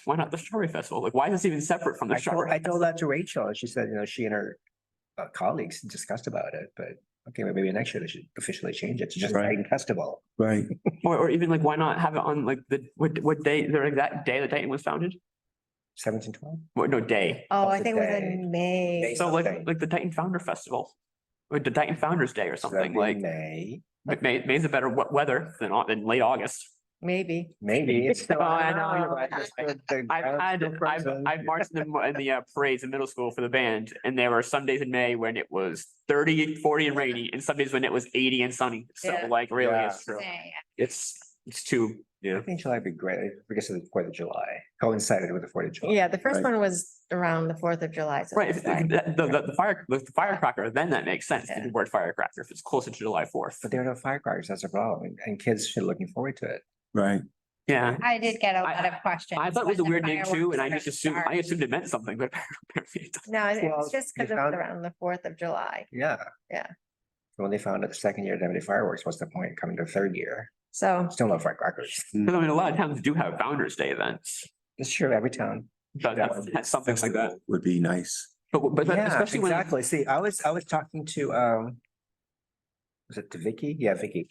why not the Strawberry Festival? Like, why is this even separate from the I told Strawberry? that to Rachel and she said, she and her colleagues discussed about it, but okay, maybe next year they should officially change it to just Right. Titan Festival. Right. Or even like, why not have it on like what day, their exact day that Dayton was founded? 1712? What, no, day. Oh, I the think it was day. in May. So Okay. like the Dayton Founder Festival. Or the Dayton Founders Day or something like, May, May's a better weather than late August. Maybe. maybe it's still. Oh, I know, you're right. The I've ground's still frozen. I've marched in the parades in middle school for the band, and there were some days in May when it was 30, 40 and rainy, and some days when it was 80 and sunny. So Yeah. like, really, Yeah. it's true. Yeah. It's too I think July would be great because of the Fourth of July, coincided with the Fourth of July. Yeah, the first Right. one was around the 4th of July. so Right, that's if why. the firecracker, then that makes sense, Yeah. the word firecracker, if it's closer to July 4th. But there are no firecrackers, that's a problem, and kids should be looking forward to it. Right. Yeah, I did get a lot of questions. I thought it was a when the weird name too, and I fireworks just were gonna assumed, I start. assumed it meant something, but apparently it doesn't. No, Well, it's just they because it was found- around the 4th of July. Yeah. Yeah. When they found out the second year didn't have any fireworks, what's the point coming to the third year? So, Still no firecrackers. Because I mean, a lot of towns do have Founder's Day events, It's true, every town. but that's something like that. Would be nice. But Yeah, especially when. exactly. See, I was talking to, was it to Vicky? Yeah, Vicky.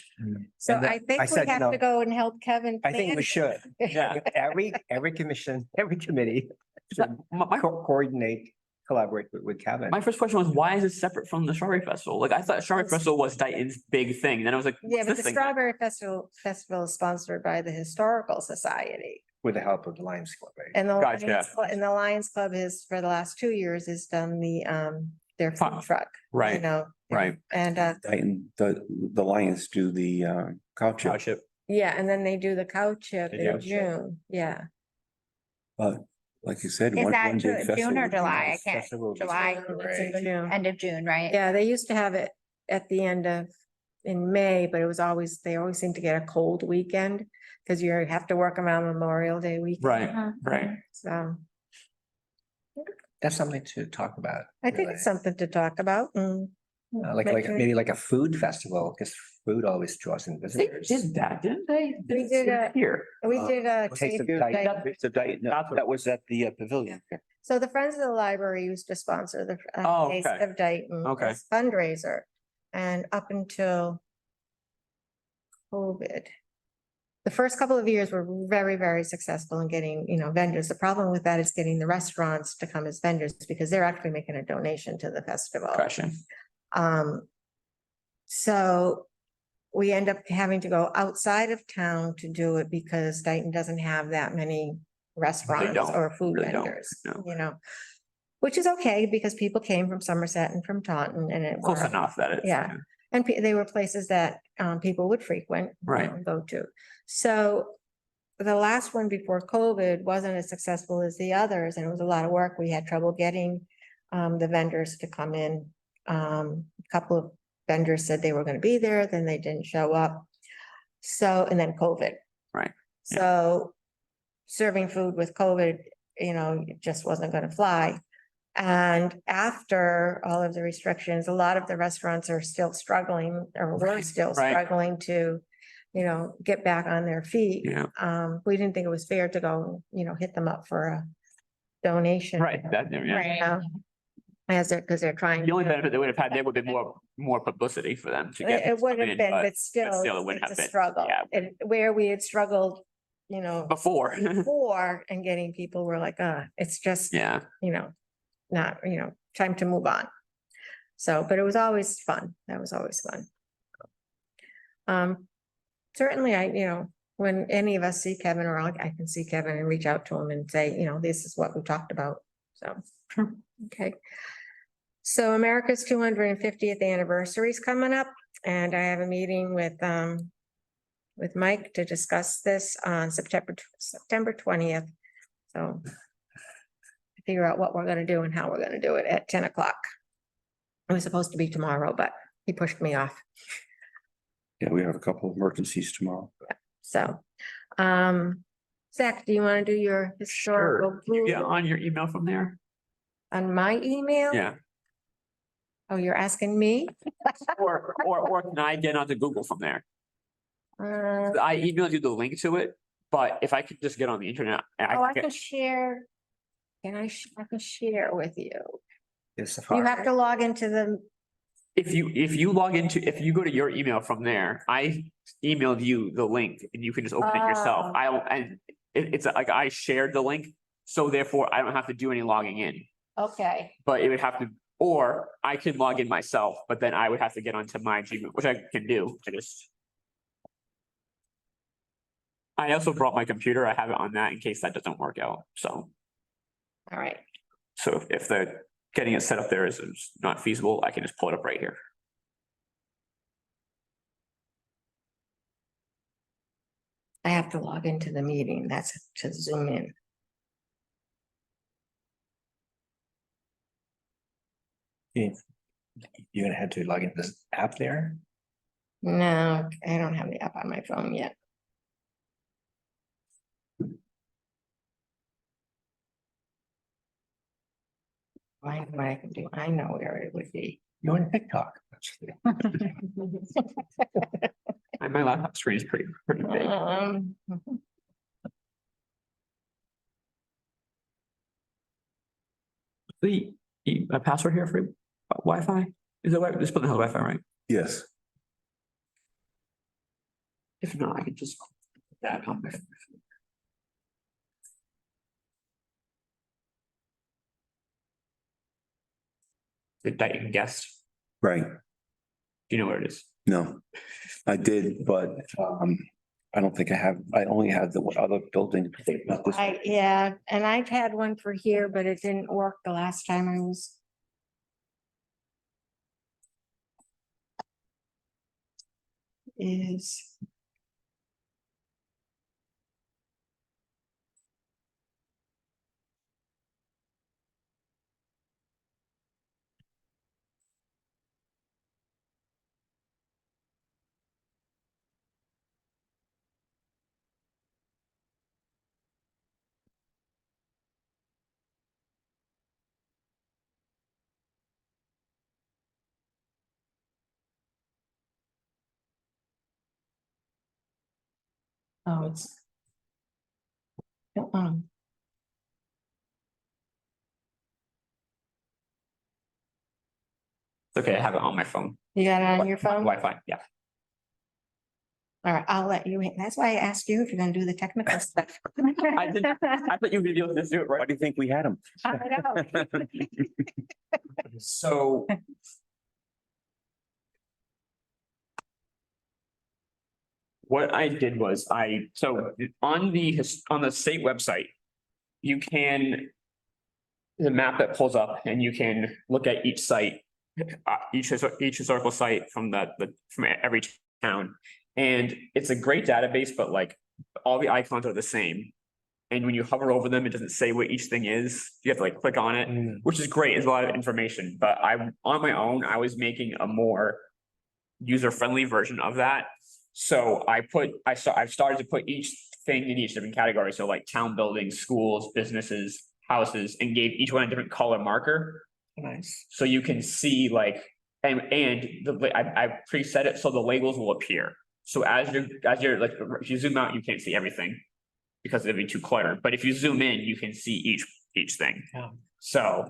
so And I think we said, have to go and help Kevin. I think we plan. should. Yeah. Every commission, every committee should My, coordinate, collaborate with Kevin. my first question was, why is it separate from the Strawberry Festival? Like, I thought Strawberry It's- Festival was Dayton's big thing, and then I was like, Yeah, what's but this the thing? Strawberry Festival is sponsored by the Historical Society. With the help of the Lions Club, right? And the Gotcha. Lions Club has, for the last 2 years, has done their food Fun. truck. You Right, know. right. And, Titan, the Lions do the cow chip, Township. yeah, and then they do the cow chip They in do. June, yeah. but like you said. Is one that big June festival or would be July? I nice. can't, Festival will be- July, It's in June. end of June, right? Yeah, they used to have it at the end of, in May, but it was always, they always seem to get a cold weekend. Cause you have to work around Memorial Day weekend. Right, Uh-huh. right. So That's something to talk about. I think really. it's something to talk about. Like making- maybe like a food festival, because food always draws in They visitors. did that, didn't they? We did a- Here. We did a. Taste of tribute Titan. night. It's a Dayton, That's what- that was at the pavilion. So the Friends of the Library used to sponsor the Oh, Taste okay. of Dayton Okay. as fundraiser. And up until COVID, the first couple of years were very, very successful in getting, vendors. The problem with that is getting the restaurants to come as vendors because they're actually making a donation to the festival. Question. So we end up having to go outside of town to do it because Dayton doesn't have that many restaurants don't. or food They don't, vendors, no. which is okay because people came from Somerset and from Taunton and it Close worked. enough that it's. Yeah. And they were places that people would frequent. Right. and Go to. So the last one before COVID wasn't as successful as the others and it was a lot of work. We had trouble getting the vendors to come in. A couple of vendors said they were going to be there, then they didn't show up. So, and then COVID. Right, yeah. So serving food with COVID, it just wasn't going to fly. And after all of the restrictions, a lot of the restaurants are still struggling or were Right, still right. struggling to, get back on their feet. Yeah, We didn't think it was fair to go, hit them up for a donation. right, that, yeah. You know, because they're trying. The only to- benefit they would have had there would have been more publicity for them to get. It would something have in, been, but still, still it wouldn't it's have a been, struggle. yeah. And where we had struggled, Before, before and getting people were like, it's just, yeah, not, time to move on. So, but it was always fun. That was always fun. Certainly when any of us see Kevin or I can see Kevin and reach out to him and say, this is what we talked about. So, okay. So America's 250th anniversary is coming up and I have a meeting with Mike to discuss this on September 20th. So figure out what we're gonna do and how we're gonna do it at 10 o'clock. It was supposed to be tomorrow, but he pushed me off. Yeah, we have a couple of emergencies tomorrow. So, Zach, do you want to do your historical sure. Can you get food on your email from there? on my email? Yeah, Oh, you're asking me? or can I get onto Google from there? Uh, I emailed you the link to it, but if I could just get on the internet. oh, I get- can share. I can share with you. It's You Safari. have to log into the, If you go to your email from there, I emailed you the link and you can just open it yourself. Oh. It's like I shared the link, so therefore I don't have to do any logging in. okay, But it would have to, or I can log in myself, but then I would have to get onto my Gmail, which I can do. I also brought my computer. I have it on that in case that doesn't work out. So all right. if the getting it set up there is not feasible, I can just pull it up right here. I have to log into the meeting. That's to zoom in. You're gonna have to log into this app there. No, I don't have the app on my phone yet. I know what I can do. I know where it would be. You're on TikTok. actually. My laptop screen is pretty big. A password here for Wi-Fi? Is it just put the Wi-Fi, right? Yes. If not, I can just put that on my phone. That you can guess. Right. Do you know where it is? No, I did, but I don't think I only have the other building. not this one. Yeah, and I've had one for here, but it didn't work the last time I was. Is. Oh, it's. It's okay, I have it on my phone. You got it on your phone? All Wi-Fi, yeah. right, I'll let you, that's why I asked you if you're gonna do the technical stuff. I didn't, I thought you would be able to do it Why right. do you think we had them? I know. So. What I did was so on the state website, you can. The map that pulls up and you can look at each site, each historical site from from every town. And it's a great database, but like all the icons are the same. And when you hover over them, it doesn't say what each thing is. You have to like click on it, which is great. It's a lot of information, but on my own, I was making a more user-friendly version of that. So I've started to put each thing in each different category. So like town buildings, schools, businesses, houses, and gave each one a different color marker. Nice. So you can see like, I preset it so the labels will appear. So as you're like, if you zoom out, you can't see everything because it'd be too cluttered. But if you zoom in, you can see each thing. Yeah. So,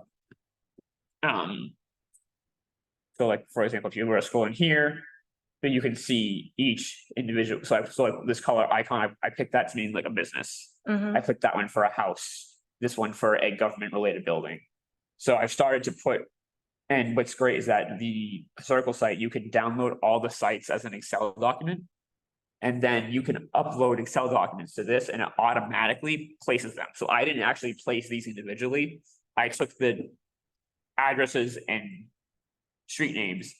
so like, for example, if you were to scroll in here, then you can see each individual. So like this color icon, I picked that to mean like a business. Mhm. I picked that one for a house, this one for a government related building. So I've started to put, and what's great is that the historical site, you can download all the sites as an Excel document. And then you can upload Excel documents to this and it automatically places them. So I didn't actually place these individually. I took the addresses and street names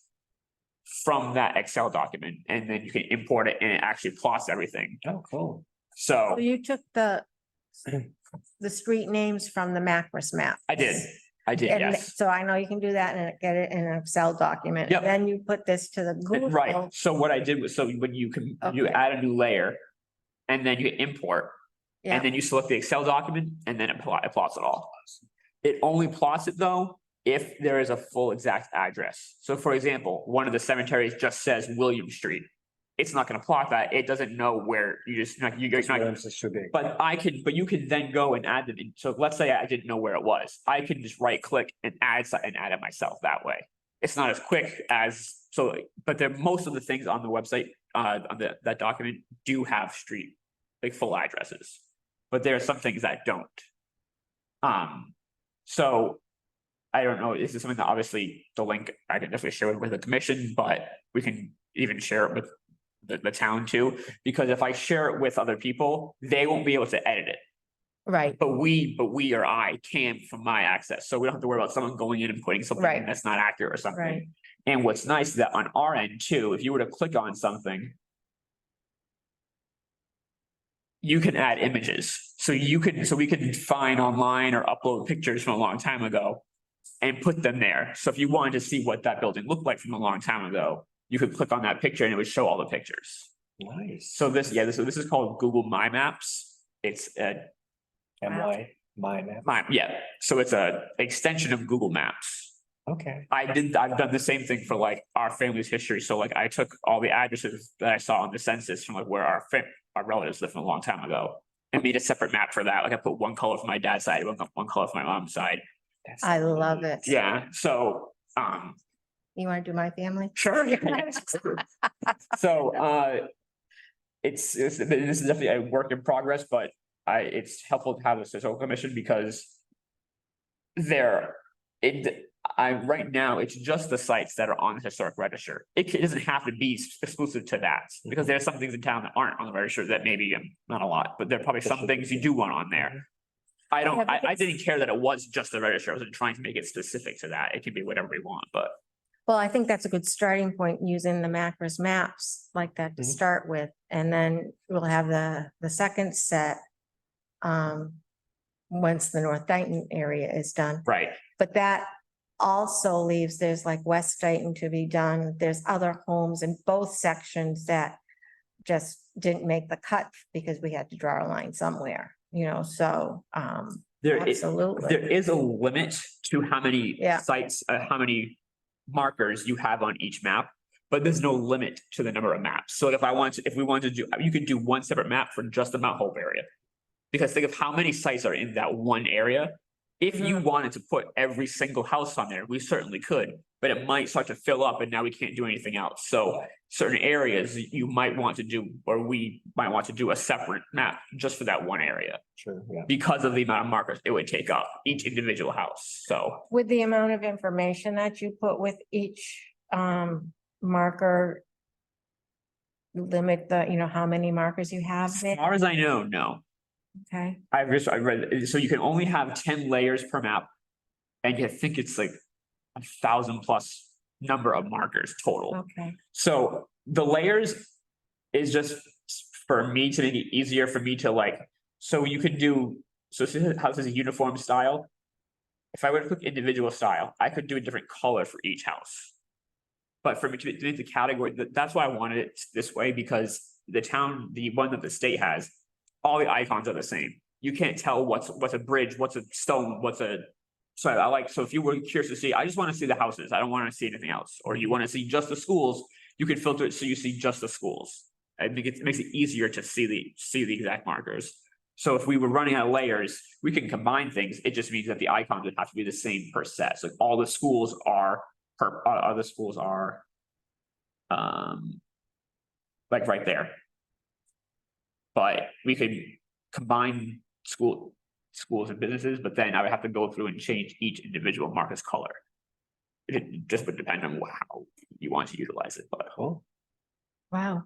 from that Excel document, and then you can import it and it actually plots everything. Oh, cool. So So you took the street names from the Macris map. I did, And yes. so I know you can do that and get it in an Excel document. Yep. And then you put this to the Google. Right, so what I did was, so when you Okay. add a new layer and then you import, Yeah, and then you select the Excel document and then it plots it all. It only plots it though, if there is a full exact address. So for example, one of the cemeteries just says William Street. It's not gonna plot that. It doesn't know where you're not. But you can then go and add them in. So let's say I didn't know where it was. I can just right click and add it myself that way. It's not as quick as, but most of the things on the website, on that document do have street, like full addresses. But there are some things that don't. So I don't know, this is something that obviously the link I can definitely share with the commission, but we can even share it with the town too. Because if I share it with other people, they won't be able to edit it. right, But we or I can from my access. So we don't have to worry about someone going in and putting something Right. in that's not accurate or something. right. And what's nice is that on our end too, if you were to click on something. you can add images. So we can find online or upload pictures from a long time ago and put them there. So if you wanted to see what that building looked like from a long time ago, you could click on that picture and it would show all the pictures. Nice. So this is called Google My Maps. It's a My map. so it's a extension of Google Maps. Okay. I've done the same thing for like our family's history. So like I took all the addresses that I saw on the census from like where our relatives lived from a long time ago and made a separate map for that. Like I put one color for my dad's side, one color for my mom's side. That's I so love neat. it. Yeah, so, You want to do my family? sure. So, this is definitely a work in progress, but it's helpful to have this historical commission because right now, it's just the sites that are on the historic register. It doesn't have to be exclusive to that, because there are some things in town that aren't on the register that maybe, not a lot, but there are probably some things you do want on there. I didn't care that it was just the register. I wasn't trying to make it specific to that. It can be whatever we want, but. Well, I think that's a good starting point, using the macros maps like that to Mhm. start with, and then we'll have the second set. Once the North Dayton area is done, Right, but that also leaves, there's like West Dayton to be done. There's other homes in both sections that just didn't make the cut because we had to draw a line somewhere, so, there absolutely. is a limit to how many Yeah. sites, how many markers you have on each map. But there's no limit to the number of maps. So if we wanted to do, you could do one separate map for just the Mount Hope area. Because think of how many sites are in that one area. If you wanted to put every single house on there, we certainly could, but it might start to fill up and now we can't do anything else. So certain areas you might want to do, or we might want to do a separate map just for that one area Sure, yeah. because of the amount of markers it would take up each individual house. So With the amount of information that you put with each marker. Limit how many markers you have as there, far as I know, no. okay? I read, so you can only have 10 layers per map. And I think it's like 1,000+ number of markers total. Okay, So the layers is just for me to make it easier for me to like, so you could do, so this house is a uniform style. If I were to click individual style, I could do a different color for each house. But for me to make the category, that's why I wanted it this way, because the one that the state has, all the icons are the same. You can't tell what's a bridge, what's a stone, so if you were curious to see, I just want to see the houses. I don't want to see anything else. Or you want to see just the schools, you can filter it so you see just the schools. I think it makes it easier to see the exact markers. So if we were running out of layers, we can combine things. It just means that the icons would have to be the same per set. So all the schools are like right there. But we could combine schools and businesses, but then I would have to go through and change each individual marker's color. It just would depend on how you want to utilize it, but. Cool. wow.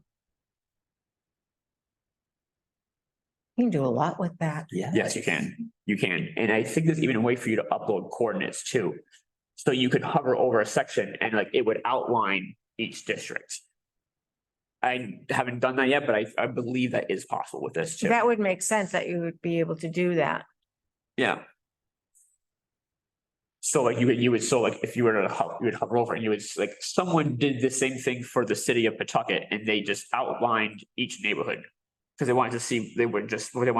You can do a lot with that. Yeah. Yes, you can. You can. And I think there's even a way for you to upload coordinates too. So you could hover over a section and like it would outline each district. I haven't done that yet, but I believe that is possible with this too. That would make sense that you would be able to do that. Yeah. So like you would, so like if you were to you would hover over and you would like, someone did the same thing for the city of Pawtucket and they just outlined each neighborhood. Because they wanted to see, they wanted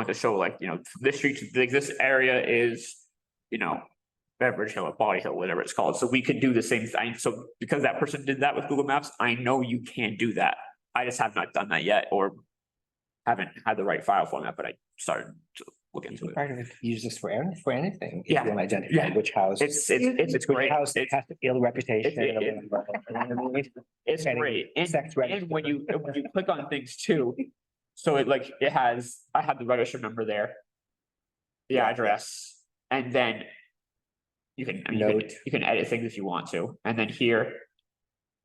to show like, this street, like this area is, Beverage Hill or Body Hill, whatever it's called. So we could do the same thing. So because that person did that with Google Maps, I know you can do that. I just have not done that yet or haven't had the right file format, but I started to look into it. Part of it, use this for anything. If Yeah. you want to identify Yeah. which house. It's Which great. house It's has the ill reputation. it- or whatever. It's Any great. And sex register. when you click on things too, so I have the register number there. The address, and then you can Note. you can edit things if you want to. And then here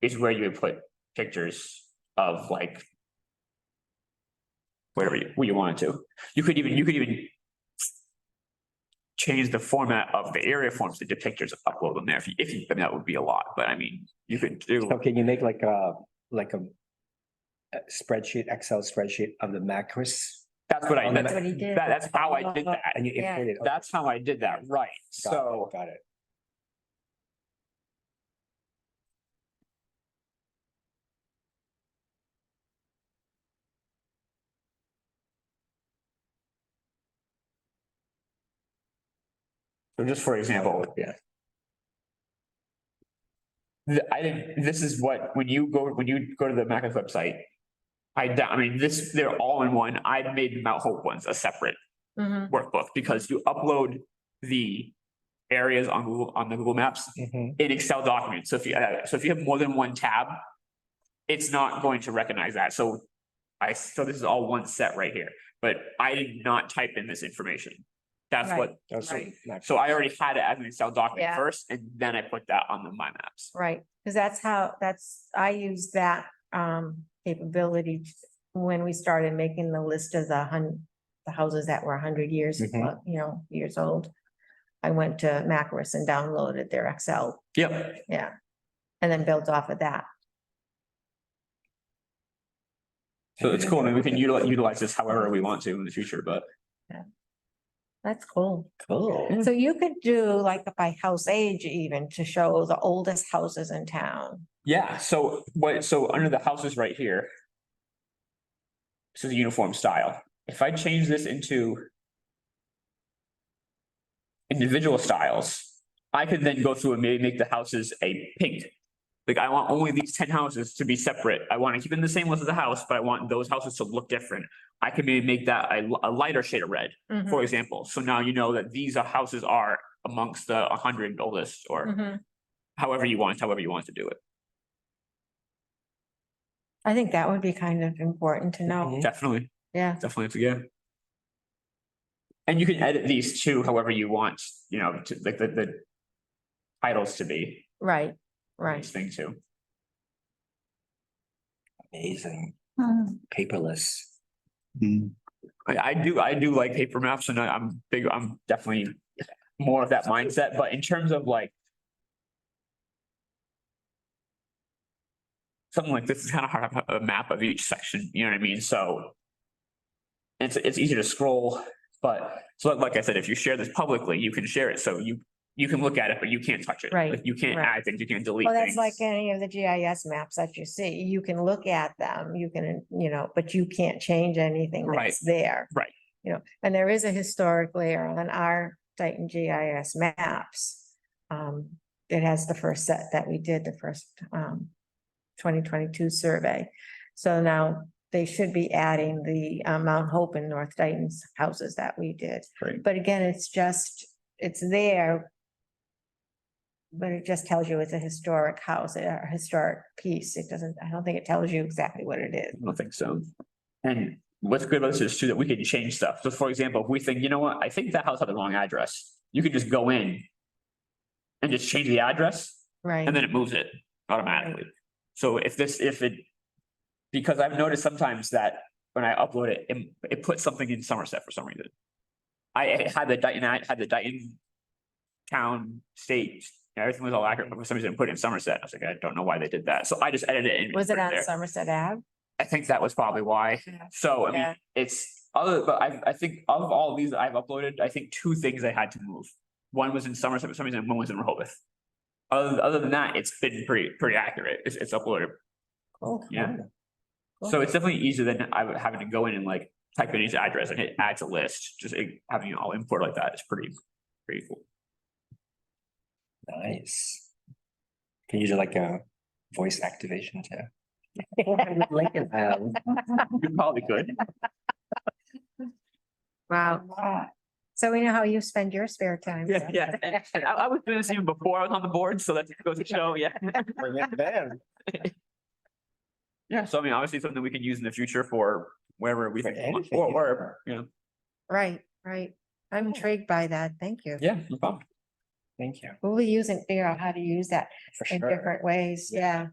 is where you would put pictures of like whatever you wanted to. You could even change the format of the area forms to pictures, upload them there. If you, I mean, that would be a lot, but I mean, you could do. So can you make like a spreadsheet, Excel spreadsheet of the macros? That's what I, That's what he did. that's how I did that. And you Yeah. imported. That's how I did that, right? Got it, So Got it. so just for example, Yeah. I didn't, this is what, when you go to the Macca's website. I mean, this, they're all in one. I made the Mount Hope ones a separate Mhm. workbook because you upload the areas on Google, on the Google Maps Mhm. in Excel documents. So if you have more than one tab, it's not going to recognize that. So so this is all one set right here, but I did not type in this information. That's what, That's Right. so I already had it as an Excel document Yeah. first, and then I put that on the My Maps. Right, because I used that capability when we started making the list of the houses that were 100 years, Mhm. years old. I went to Macaris and downloaded their Excel, Yep. yeah, and then built off of that. So it's cool. I mean, we can utilize this however we want to in the future, but That's cool. Cool. So you could do like by house age even to show the oldest houses in town. yeah, so under the houses right here. This is a uniform style. If I change this into individual styles, I could then go through and maybe make the houses a pink. Like I want only these 10 houses to be separate. I want to keep it in the same list as the house, but I want those houses to look different. I can maybe make that a lighter shade of red, for example. So now you know that these houses are amongst the 100 oldest or Mhm. however you want to do it. I think that would be kind of important to know, Mhm. Definitely, yeah. definitely to get. And you can edit these too, however you want, to like the titles to be. Right, right. This thing too. Amazing. Paperless. I do like paper maps and I'm definitely more of that mindset, but in terms of like. Something like this is kind of hard to have a map of each section, you know what I mean? So. It's easy to scroll, but so like I said, if you share this publicly, you can share it, so you can look at it, but you can't touch it. Right, Like you can't right. add things, you can't delete Well, that's things. like any of the GIS maps that you see. You can look at them, you can, but you can't change anything Right, that's there. right. And there is a historic layer on our Dayton GIS maps. It has the first set that we did, the first 2022 survey. So now they should be adding the Mount Hope and North Dayton's houses that we did. Right. But again, it's there. But it just tells you it's a historic house, a historic piece. I don't think it tells you exactly what it is. I don't think so. And what's good about this is too, that we can change stuff. So for example, if we think, you know what, I think that house had the wrong address, you could just go in. And just change the address, Right. and then it moves it automatically. So because I've noticed sometimes that when I upload it, it puts something in Somerset for some reason. I had the Dayton town, state, everything was all accurate, but for some reason it put it in Somerset. I was like, I don't know why they did that. So I just edited it. and Was it put on there. Somerset Ave? I think that was probably why. So I mean, Yeah. but I think of all these that I've uploaded, I think two things I had to move. One was in Somerset for some reason, one was in Rehoboth. Other than that, it's been pretty accurate. It's uploaded. Oh, Yeah. cool. So it's definitely easier than having to go in and like type in each address and it adds a list. Just having it all import like that is pretty cool. Nice. Can you do like a voice activation too? Lincoln. You probably could. Wow. So we know how you spend your spare time. so. Yeah. And I was doing this even before I was on the board, so that goes to show, yeah. Bring it down. Yeah, so I mean, obviously something we can use in the future for wherever we For think, anything, or, Right, right. I'm intrigued by that. Thank you. yeah, no problem. Thank you. We'll be figure out how to use that For in sure. different ways. Yeah.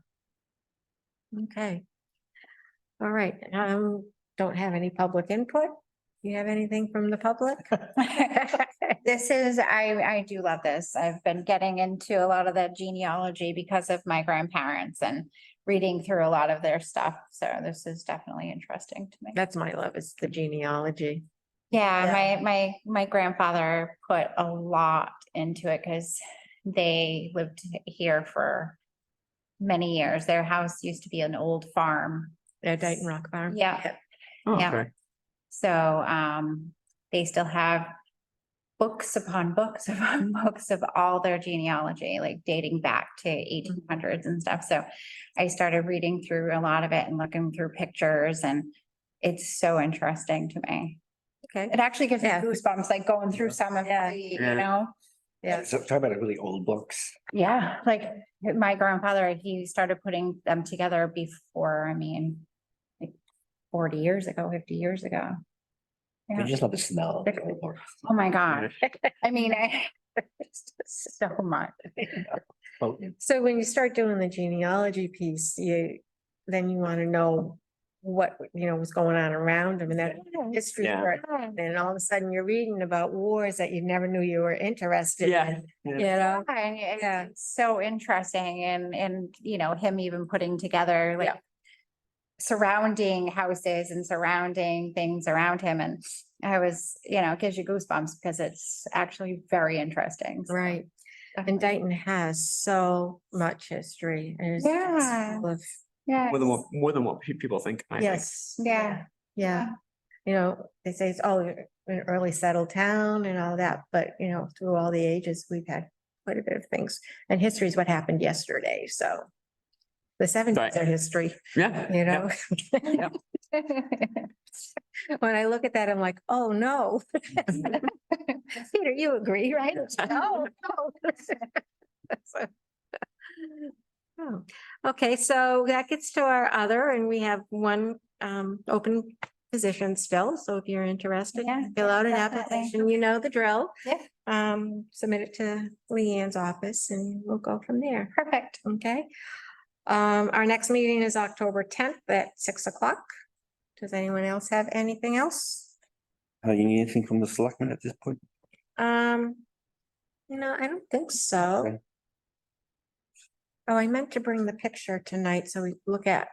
Okay. All right. Don't have any public input. You have anything from the public? I do love this. I've been getting into a lot of the genealogy because of my grandparents and reading through a lot of their stuff. So this is definitely interesting to me. That's my love, is the genealogy. Yeah, my grandfather put a lot into it because they lived here for many years. Their house used to be an old farm. Dayton Rock Farm. Yeah. Oh, Yeah. okay. So they still have books upon books upon books of all their genealogy, like dating back to 1800s and stuff. So I started reading through a lot of it and looking through pictures, and it's so interesting to me. Okay. It actually gives me Yeah. goosebumps, like going through some of Yeah. the, Yeah. you know? Yeah. So talk about really old books. Yeah, like my grandfather, he started putting them together before, I mean, like 40 years ago, 50 years ago. I Yeah. just love the smell. of the old books. Oh my God. I mean, so much. Oh, So when you start doing the genealogy piece, then you want to know what, was going on around them and that history. Yeah. part. And all of a sudden you're reading about wars that you never knew you were interested Yeah. in, Yeah. you know? And Yeah. it's so interesting and, him even putting together like Yeah. surrounding houses and surrounding things around him. And I was, it gives you goosebumps because it's actually very interesting. So, Right. And definitely. Dayton has so much history and it's just Yeah. full of, Yeah. More than what people think. I think. yes. Yeah. Yeah. They say it's all an early settled town and all that, but through all the ages, we've had quite a bit of things. And history is what happened yesterday, so. The seventies Right. are history, Yeah. you know? When I look at that, I'm like, oh, no. Peter, you agree, right? No, no. So- Oh, okay, so that gets to our other, and we have one open position still, so if you're interested, Yeah, fill out an definitely. application, you know the drill. Yeah. Submit it to Leanne's office and we'll go from there, Perfect. okay? Our next meeting is October 10th at 6:00. Does anyone else have anything else? You need anything from the selectmen at this point? I don't think so. Okay. Oh, I meant to bring the picture tonight, so we look at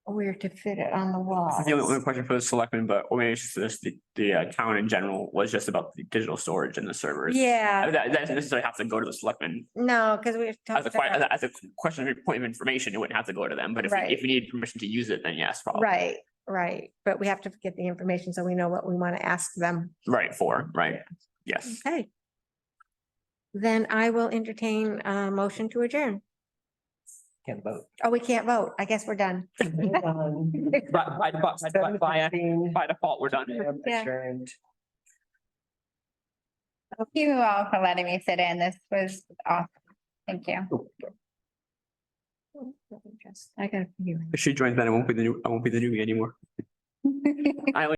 where to fit it on the wall. The only question for the selectmen, but or maybe it's just the town in general was just about the digital storage and the servers. Yeah, That doesn't necessarily have to go to the selectmen. no, because we've As a, talked about, as a question of point of information, it wouldn't have to go to them, but Right. if we need permission to use it, then yes, probably. right, but we have to get the information so we know what we want to ask them. Right, yes. Okay. Then I will entertain a motion to adjourn. Can't vote. Oh, we can't vote. I guess we're done. By default, we're done. Yeah. Adjourned. Thank you all for letting me sit in. This was awesome. Thank you. I got a feeling. If she joins, then I won't be the newbie anymore. I only